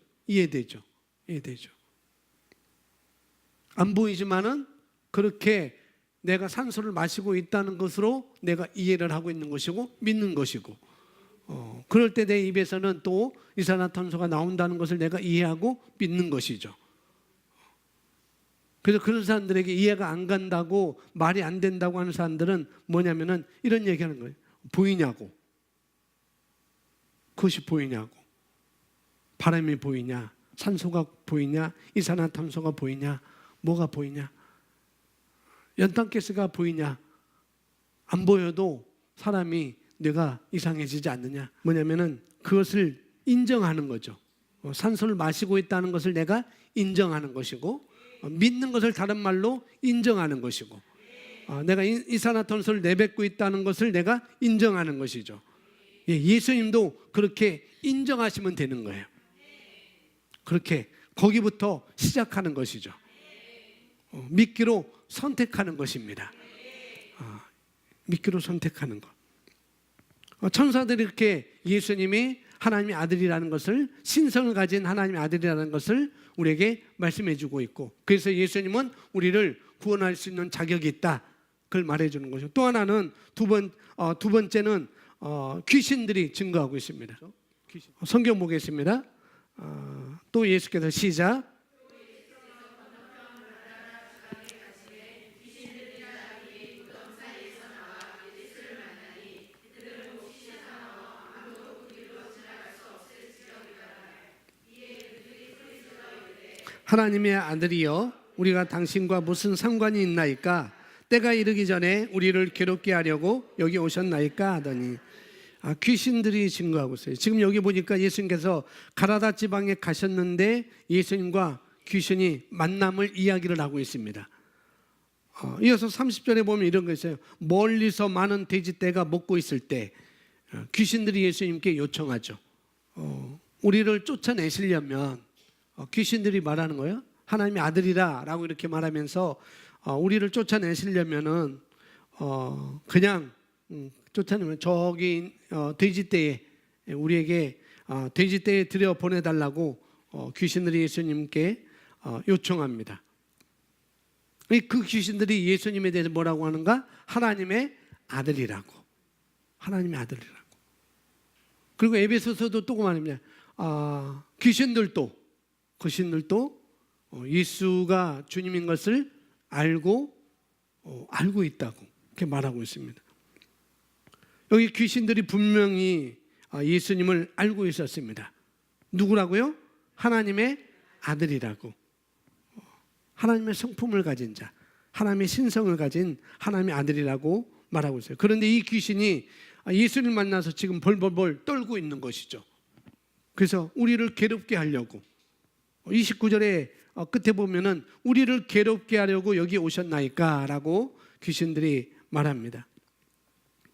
안 보이지만은 그렇게 내가 산소를 마시고 있다는 것으로 내가 이해를 하고 있는 것이고 믿는 것이고 그럴 때 내 입에서는 또 이산화탄소가 나온다는 것을 내가 이해하고 믿는 것이죠. 그래서 그런 사람들에게 이해가 안 간다고 말이 안 된다고 하는 사람들은 뭐냐면은 이런 얘기하는 거예요. 보이냐고. 그것이 보이냐고. 바람이 보이냐, 산소가 보이냐, 이산화탄소가 보이냐, 뭐가 보이냐, 연탄가스가 보이냐. 안 보여도 사람이 뇌가 이상해지지 않느냐. 뭐냐면은 그것을 인정하는 거죠. 산소를 마시고 있다는 것을 내가 인정하는 것이고 믿는 것을 다른 말로 인정하는 것이고 내가 이산화탄소를 내뱉고 있다는 것을 내가 인정하는 것이죠. 예수님도 그렇게 인정하시면 되는 거예요. 그렇게 거기부터 시작하는 것이죠. 믿기로 선택하는 것입니다. 믿기로 선택하는 것. 천사들이 이렇게 예수님이 하나님의 아들이라는 것을, 신성을 가진 하나님의 아들이라는 것을 우리에게 말씀해 주고 있고, 그래서 예수님은 우리를 구원할 수 있는 자격이 있다, 그걸 말해 주는 거죠. 또 하나는 두 번째는 귀신들이 증거하고 있습니다. 성경 보겠습니다. 또 예수께서 시작. 하나님의 아들이여 우리가 당신과 무슨 상관이 있나이까? 때가 이르기 전에 우리를 괴롭게 하려고 여기 오셨나이까? 하더니 귀신들이 증거하고 있어요. 지금 여기 보니까 예수님께서 가라다 지방에 가셨는데 예수님과 귀신이 만남을 이야기를 하고 있습니다. 이어서 30절에 보면 이런 거 있어요. 멀리서 많은 돼지떼가 먹고 있을 때 귀신들이 예수님께 요청하죠. 우리를 쫓아내시려면, 귀신들이 말하는 거예요. 하나님의 아들이라 라고 이렇게 말하면서 우리를 쫓아내시려면은 그냥 쫓아내면 저기 돼지떼에 우리에게 돼지떼에 들여 보내달라고 귀신들이 예수님께 요청합니다. 그 귀신들이 예수님에 대해서 뭐라고 하는가? 하나님의 아들이라고. 하나님의 아들이라고. 그리고 에베소서도 또 말합니다. 귀신들도 예수가 주님인 것을 알고 있다고 이렇게 말하고 있습니다. 여기 귀신들이 분명히 예수님을 알고 있었습니다. 누구라고요? 하나님의 아들이라고. 하나님의 성품을 가진 자, 하나님의 신성을 가진 하나님의 아들이라고 말하고 있어요. 그런데 이 귀신이 예수님을 만나서 지금 벌벌벌 떨고 있는 것이죠. 그래서 우리를 괴롭게 하려고, 29절에 끝에 보면은 우리를 괴롭게 하려고 여기 오셨나이까? 라고 귀신들이 말합니다.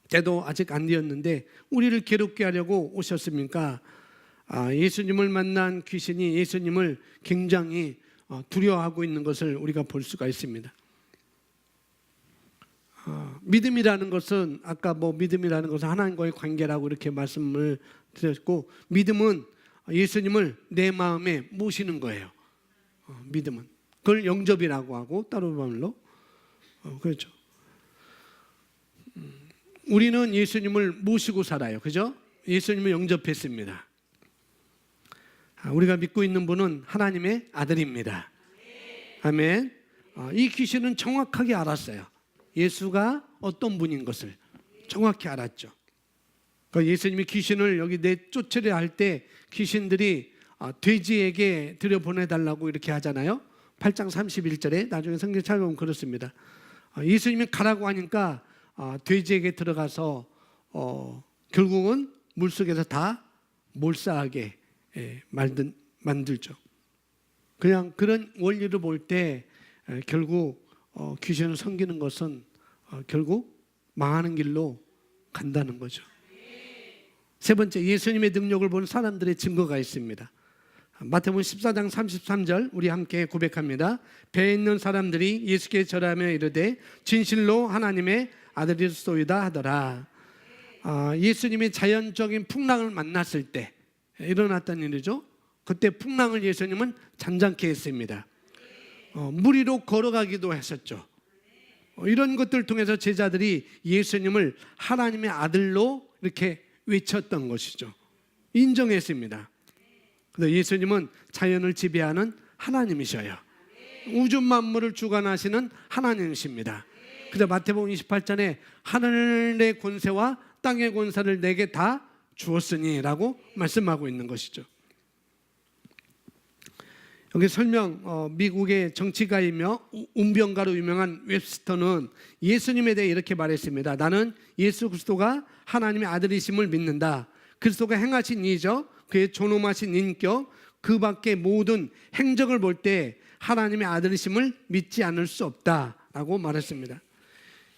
때도 아직 안 되었는데 우리를 괴롭게 하려고 오셨습니까? 예수님을 만난 귀신이 예수님을 굉장히 두려워하고 있는 것을 우리가 볼 수가 있습니다. 믿음이라는 것은 아까 믿음이라는 것은 하나님과의 관계라고 이렇게 말씀을 드렸고, 믿음은 예수님을 내 마음에 모시는 거예요. 믿음은 그걸 영접이라고 하고 따로 말로 그렇죠. 우리는 예수님을 모시고 살아요. 그죠? 예수님을 영접했습니다. 우리가 믿고 있는 분은 하나님의 아들입니다. 아멘. 이 귀신은 정확하게 알았어요. 예수가 어떤 분인 것을 정확히 알았죠. 예수님이 귀신을 여기 내쫓으려 할 때 귀신들이 돼지에게 들여보내달라고 이렇게 하잖아요. 8장 31절에 나중에 성경 찾아보면 그렇습니다. 예수님이 가라고 하니까 돼지에게 들어가서 결국은 물속에서 다 몰사하게 만들죠. 그냥 그런 원리를 볼 때 결국 귀신을 섬기는 것은 결국 망하는 길로 간다는 거죠. 세 번째, 예수님의 능력을 보는 사람들의 증거가 있습니다. 마태복음 14장 33절 우리 함께 고백합니다. 배에 있는 사람들이 예수께 절하며 이르되 진실로 하나님의 아들이소이다 하더라. 예수님이 자연적인 풍랑을 만났을 때 일어났던 일이죠. 그때 풍랑을 예수님은 잔잔케 했습니다. 물 위로 걸어가기도 했었죠. 이런 것들을 통해서 제자들이 예수님을 하나님의 아들로 이렇게 외쳤던 것이죠. 인정했습니다. 그래서 예수님은 자연을 지배하는 하나님이셔요. 우주 만물을 주관하시는 하나님이십니다. 그래서 마태복음 28장에 하늘의 권세와 땅의 권세를 내게 다 주었으니 라고 말씀하고 있는 것이죠. 여기 설명, 미국의 정치가이며 운병가로 유명한 웹스터는 예수님에 대해 이렇게 말했습니다. 나는 예수 그리스도가 하나님의 아들이심을 믿는다. 그리스도가 행하신 일이죠. 그의 존엄하신 인격, 그 밖의 모든 행적을 볼 때 하나님의 아들이심을 믿지 않을 수 없다라고 말했습니다.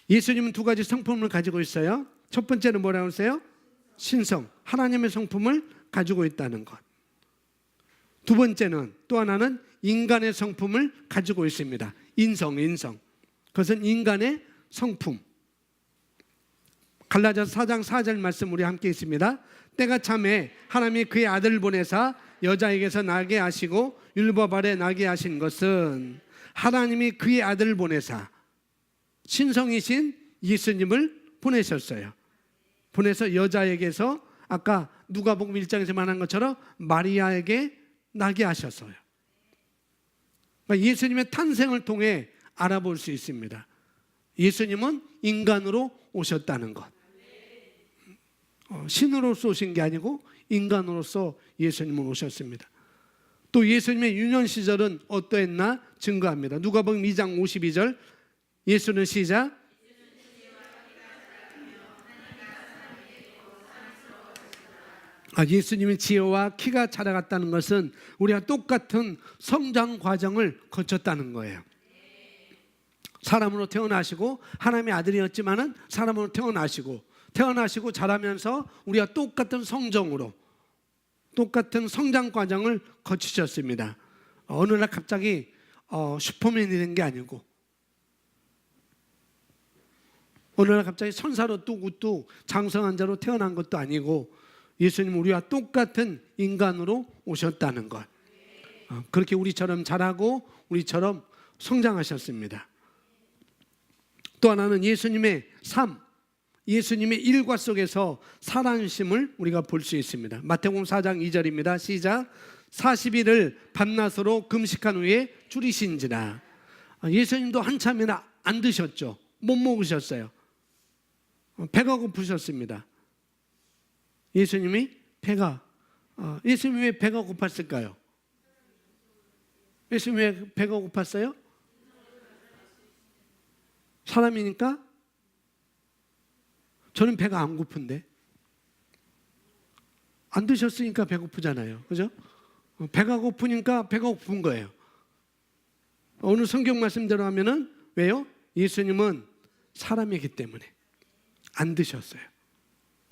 예수님은 두 가지 성품을 가지고 있어요. 첫 번째는 뭐라고 했어요? 신성, 하나님의 성품을 가지고 있다는 것. 두 번째는, 또 하나는 인간의 성품을 가지고 있습니다. 인성. 그것은 인간의 성품. 갈라디아서 4장 4절 말씀 우리 함께 있습니다. 때가 참에 하나님이 그의 아들을 보내사 여자에게서 나게 하시고 율법 아래 나게 하신 것은 하나님이 그의 아들을 보내사 신성이신 예수님을 보내셨어요. 보내서 여자에게서 아까 누가복음 1장에서 말한 것처럼 마리아에게 나게 하셨어요. 그러니까 예수님의 탄생을 통해 알아볼 수 있습니다. 예수님은 인간으로 오셨다는 것. 신으로서 오신 게 아니고 인간으로서 예수님은 오셨습니다. 또 예수님의 유년 시절은 어떠했나 증거합니다. 누가복음 2장 52절 예수는 시작 예수님의 지혜와 키가 자라갔다는 것은 우리가 똑같은 성장 과정을 거쳤다는 거예요. 사람으로 태어나시고 하나님의 아들이었지만은 사람으로 태어나시고 자라면서 우리가 똑같은 성정으로 똑같은 성장 과정을 거치셨습니다. 어느 날 갑자기 슈퍼맨이 된 게 아니고 어느 날 갑자기 천사로 뚝 장성한 자로 태어난 것도 아니고 예수님 우리와 똑같은 인간으로 오셨다는 것. 그렇게 우리처럼 자라고 우리처럼 성장하셨습니다. 또 하나는 예수님의 삶, 예수님의 일과 속에서 살아계심을 우리가 볼 수 있습니다. 마태복음 4장 2절입니다. 시작. 40일을 밤낮으로 금식한 후에 줄이신지라. 예수님도 한참이나 안 드셨죠. 못 먹으셨어요. 배가 고프셨습니다. 예수님이 예수님이 왜 배가 고팠을까요? 예수님이 왜 배가 고팠어요? 사람이니까? 저는 배가 안 고픈데. 안 드셨으니까 배고프잖아요. 그죠? 배가 고프니까 배가 고픈 거예요. 오늘 성경 말씀대로 하면은 왜요? 예수님은 사람이기 때문에 안 드셨어요.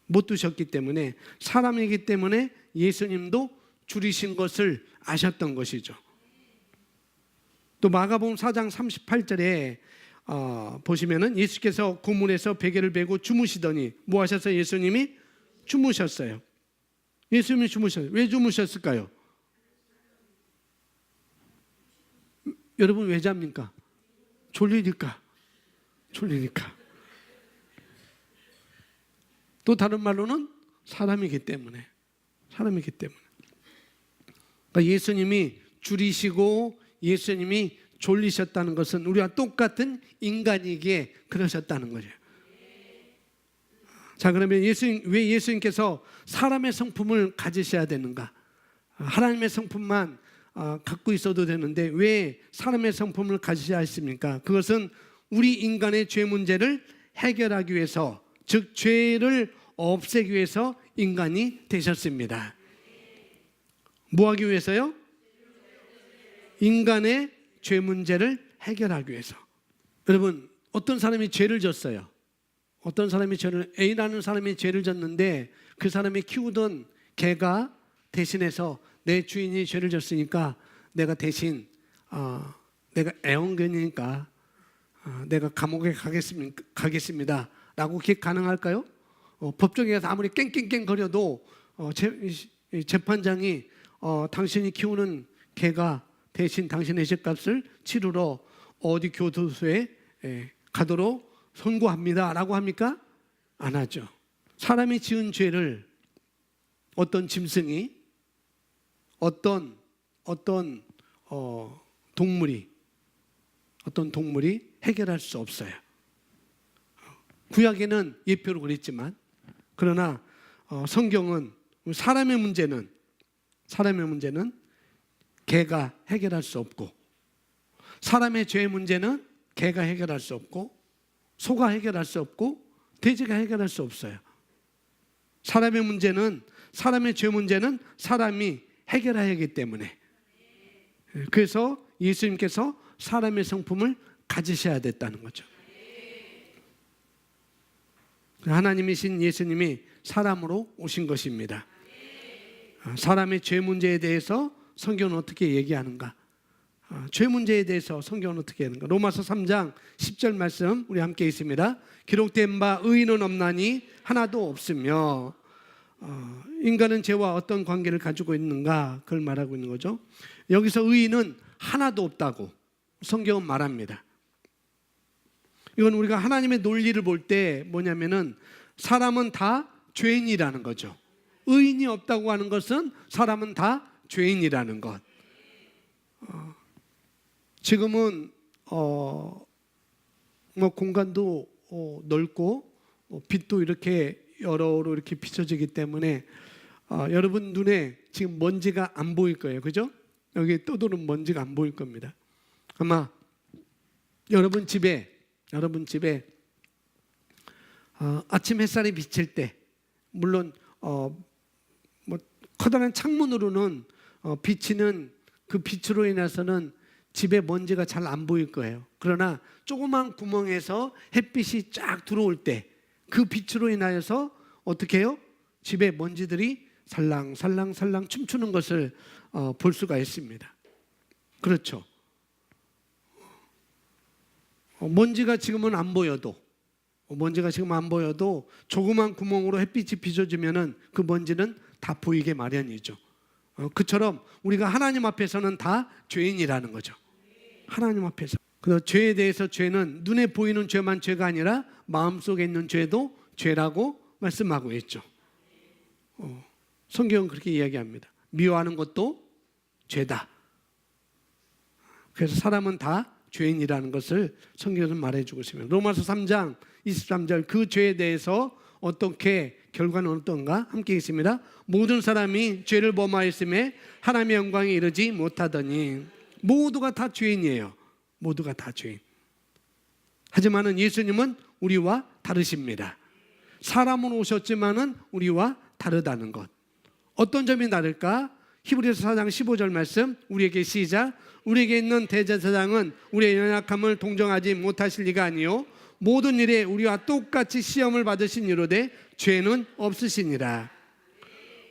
못 드셨기 때문에 사람이기 때문에 예수님도 줄이신 것을 아셨던 것이죠. 또 마가복음 4장 38절에 보시면은 예수께서 고문에서 베개를 베고 주무시더니 뭐 하셨어요? 예수님이 주무셨어요. 예수님이 주무셨어요. 왜 주무셨을까요? 여러분 왜 잡니까? 졸리니까. 또 다른 말로는 사람이기 때문에. 그러니까 예수님이 줄이시고 예수님이 졸리셨다는 것은 우리와 똑같은 인간이기에 그러셨다는 거죠. 자, 그러면 왜 예수님께서 사람의 성품을 가지셔야 되는가? 하나님의 성품만 갖고 있어도 되는데 왜 사람의 성품을 가지셔야 했습니까? 그것은 우리 인간의 죄 문제를 해결하기 위해서, 즉 죄를 없애기 위해서 인간이 되셨습니다. 뭐 하기 위해서요? 인간의 죄 문제를 해결하기 위해서. 여러분, 어떤 사람이 죄를 졌어요. A라는 사람이 죄를 졌는데 그 사람이 키우던 개가 대신해서 내 주인이 죄를 졌으니까 내가 대신 내가 애완견이니까 내가 감옥에 가겠습니다 라고 그게 가능할까요? 법정에 가서 아무리 깽깽깽 거려도 재판장이 당신이 키우는 개가 대신 당신의 죄값을 치르러 어디 교도소에 가도록 선고합니다 라고 합니까? 안 하죠. 사람이 지은 죄를 어떤 짐승이 어떤 동물이 해결할 수 없어요. 구약에는 예표로 그랬지만 그러나 성경은 사람의 문제는 개가 해결할 수 없고 사람의 죄의 문제는 개가 해결할 수 없고 소가 해결할 수 없고 돼지가 해결할 수 없어요. 사람의 죄 문제는 사람이 해결해야 하기 때문에 그래서 예수님께서 사람의 성품을 가지셔야 됐다는 거죠. 하나님이신 예수님이 사람으로 오신 것입니다. 사람의 죄 문제에 대해서 성경은 어떻게 얘기하는가? 죄 문제에 대해서 성경은 어떻게 하는가? 로마서 3장 10절 말씀 우리 함께 있습니다. 기록된 바 의인은 없나니 하나도 없으며, 인간은 죄와 어떤 관계를 가지고 있는가, 그걸 말하고 있는 거죠. 여기서 의인은 하나도 없다고 성경은 말합니다. 이건 우리가 하나님의 논리를 볼 때 뭐냐면은 사람은 다 죄인이라는 거죠. 의인이 없다고 하는 것은 사람은 다 죄인이라는 것. 지금은 뭐 공간도 넓고 빛도 이렇게 여러로 이렇게 비춰지기 때문에 여러분 눈에 지금 먼지가 안 보일 거예요, 그죠? 여기 떠도는 먼지가 안 보일 겁니다. 아마 여러분 집에 아침 햇살이 비칠 때, 물론 뭐 커다란 창문으로는 비치는 그 빛으로 인해서는 집에 먼지가 잘 안 보일 거예요. 그러나 조그만 구멍에서 햇빛이 쫙 들어올 때 그 빛으로 인하여서 어떻게 해요? 집에 먼지들이 살랑살랑 춤추는 것을 볼 수가 있습니다. 그렇죠. 먼지가 지금은 안 보여도 조그만 구멍으로 햇빛이 비춰지면은 그 먼지는 다 보이게 마련이죠. 그처럼 우리가 하나님 앞에서는 다 죄인이라는 거죠. 하나님 앞에서. 그래서 죄에 대해서 죄는 눈에 보이는 죄만 죄가 아니라 마음속에 있는 죄도 죄라고 말씀하고 있죠. 성경은 그렇게 이야기합니다. 미워하는 것도 죄다. 그래서 사람은 다 죄인이라는 것을 성경은 말해주고 있습니다. 로마서 3장 23절, 그 죄에 대해서 어떻게 결과는 어떤가? 함께 있습니다. 모든 사람이 죄를 범하였음에 하나님의 영광에 이르지 못하더니. 모두가 다 죄인이에요. 모두가 다 죄인. 하지만은 예수님은 우리와 다르십니다. 사람으로 오셨지만은 우리와 다르다는 것. 어떤 점이 다를까? 히브리서 4장 15절 말씀 우리에게 시작. 우리에게 있는 대제사장은 우리의 연약함을 동정하지 못하실 리가 아니요 모든 일에 우리와 똑같이 시험을 받으신 이로되 죄는 없으시니라.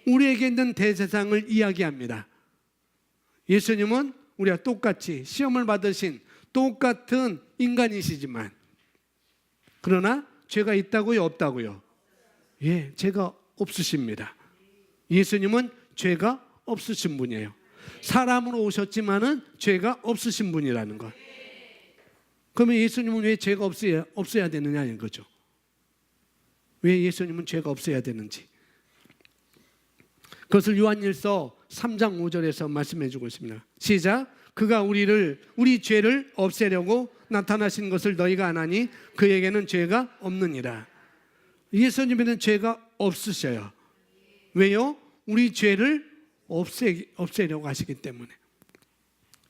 우리에게 있는 대제사장을 이야기합니다. 예수님은 우리와 똑같이 시험을 받으신 똑같은 인간이시지만, 그러나 죄가 있다고요, 없다고요? 예, 죄가 없으십니다. 예수님은 죄가 없으신 분이에요. 사람으로 오셨지만은 죄가 없으신 분이라는 것. 그러면 예수님은 왜 죄가 없어야 되느냐는 거죠. 왜 예수님은 죄가 없어야 되는지. 그것을 요한일서 3장 5절에서 말씀해 주고 있습니다. 시작. 그가 우리 죄를 없애려고 나타나신 것을 너희가 아나니 그에게는 죄가 없느니라. 예수님에는 죄가 없으셔요. 왜요? 우리 죄를 없애려고 하시기 때문에.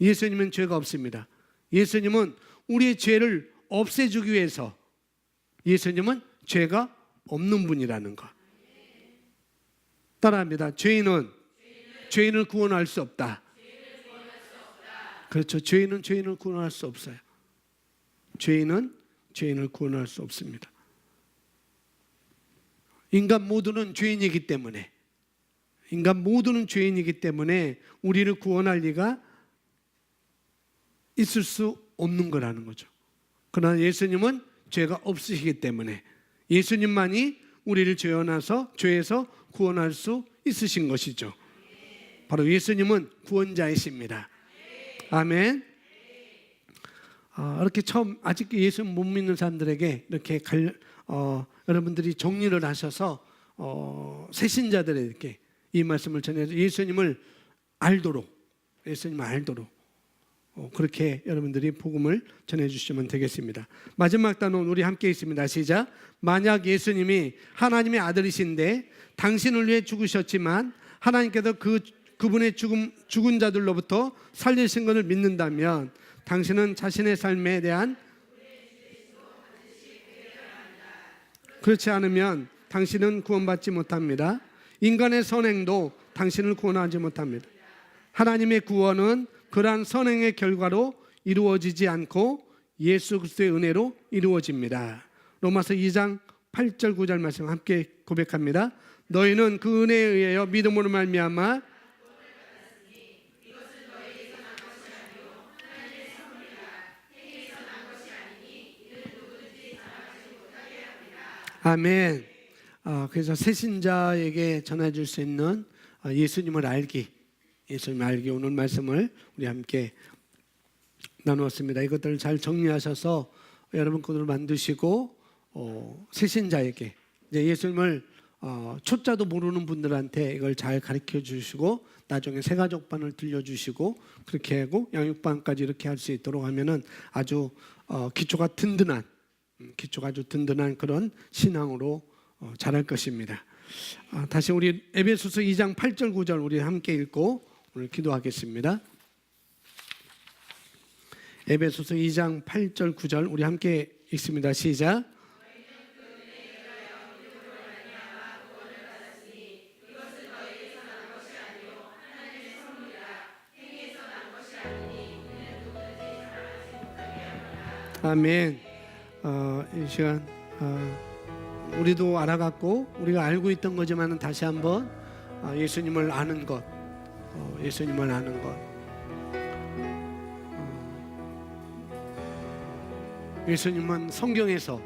예수님은 죄가 없습니다. 예수님은 우리의 죄를 없애주기 위해서, 예수님은 죄가 없는 분이라는 것. 따라합니다. 죄인을 구원할 수 없다. 그렇죠. 죄인을 구원할 수 없어요. 죄인을 구원할 수 없습니다. 인간 모두는 죄인이기 때문에 우리를 구원할 리가 있을 수 없는 거라는 거죠. 그러나 예수님은 죄가 없으시기 때문에 예수님만이 우리를 죄에서 구원할 수 있으신 것이죠. 바로 예수님은 구원자이십니다. 아멘. 이렇게 처음 아직 예수 못 믿는 사람들에게 이렇게 여러분들이 정리를 하셔서 새신자들에게 이 말씀을 전해서 예수님을 알도록 그렇게 여러분들이 복음을 전해주시면 되겠습니다. 마지막 단원 우리 함께 있습니다. 시작. 만약 예수님이 하나님의 아들이신데 당신을 위해 죽으셨지만 하나님께서 그분의 죽은 자들로부터 살리신 것을 믿는다면 당신은 자신의 삶에 대한, 그렇지 않으면 당신은 구원받지 못합니다. 인간의 선행도 당신을 구원하지 못합니다. 하나님의 구원은 그러한 선행의 결과로 이루어지지 않고 예수 그리스도의 은혜로 이루어집니다. 로마서 2장 8절 9절 말씀 함께 고백합니다. 너희는 그 은혜에 의하여 믿음으로 말미암아 아멘. 그래서 새신자에게 전해줄 수 있는 예수님을 알기, 오늘 말씀을 우리 함께 나누었습니다. 이것들을 잘 정리하셔서 여러분 것을 만드시고 새신자에게 이제 예수님을 초자도 모르는 분들한테 이걸 잘 가르쳐 주시고 나중에 새가족반을 들려주시고 그렇게 하고 양육반까지 이렇게 할 수 있도록 하면은 아주 기초가 아주 든든한 그런 신앙으로 자랄 것입니다. 다시 우리 에베소서 2장 8절 9절 우리 함께 읽고 오늘 기도하겠습니다. 에베소서 2장 8절 9절 우리 함께 읽습니다. 시작. 아멘. 이 시간 우리도 알아갔고 우리가 알고 있던 거지만 다시 한번 예수님을 아는 것, 예수님을 아는 것. 예수님은 성경에서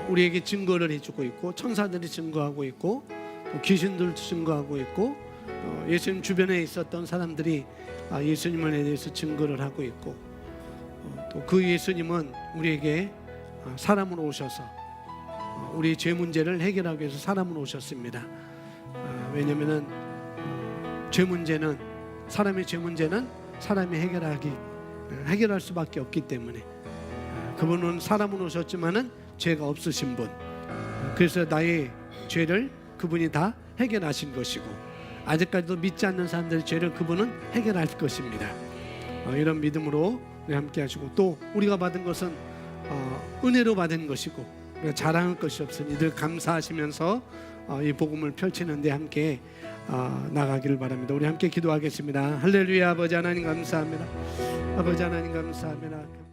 우리에게 증거를 해주고 있고 천사들이 증거하고 있고 또 귀신들 증거하고 있고 예수님 주변에 있었던 사람들이 예수님에 대해서 증거를 하고 있고 또 그 예수님은 우리에게 사람으로 오셔서 우리의 죄 문제를 해결하기 위해서 사람으로 오셨습니다. 왜냐하면 사람의 죄 문제는 사람이 해결할 수밖에 없기 때문에 그분은 사람으로 오셨지만은 죄가 없으신 분. 그래서 나의 죄를 그분이 다 해결하신 것이고 아직까지도 믿지 않는 사람들의 죄를 그분은 해결할 것입니다. 이런 믿음으로 우리 함께 하시고 또 우리가 받은 것은 은혜로 받은 것이고 우리가 자랑할 것이 없으니 늘 감사하시면서 이 복음을 펼치는 데 함께 나가기를 바랍니다. 우리 함께 기도하겠습니다. 할렐루야. 아버지 하나님 감사합니다. 아버지 하나님 감사합니다.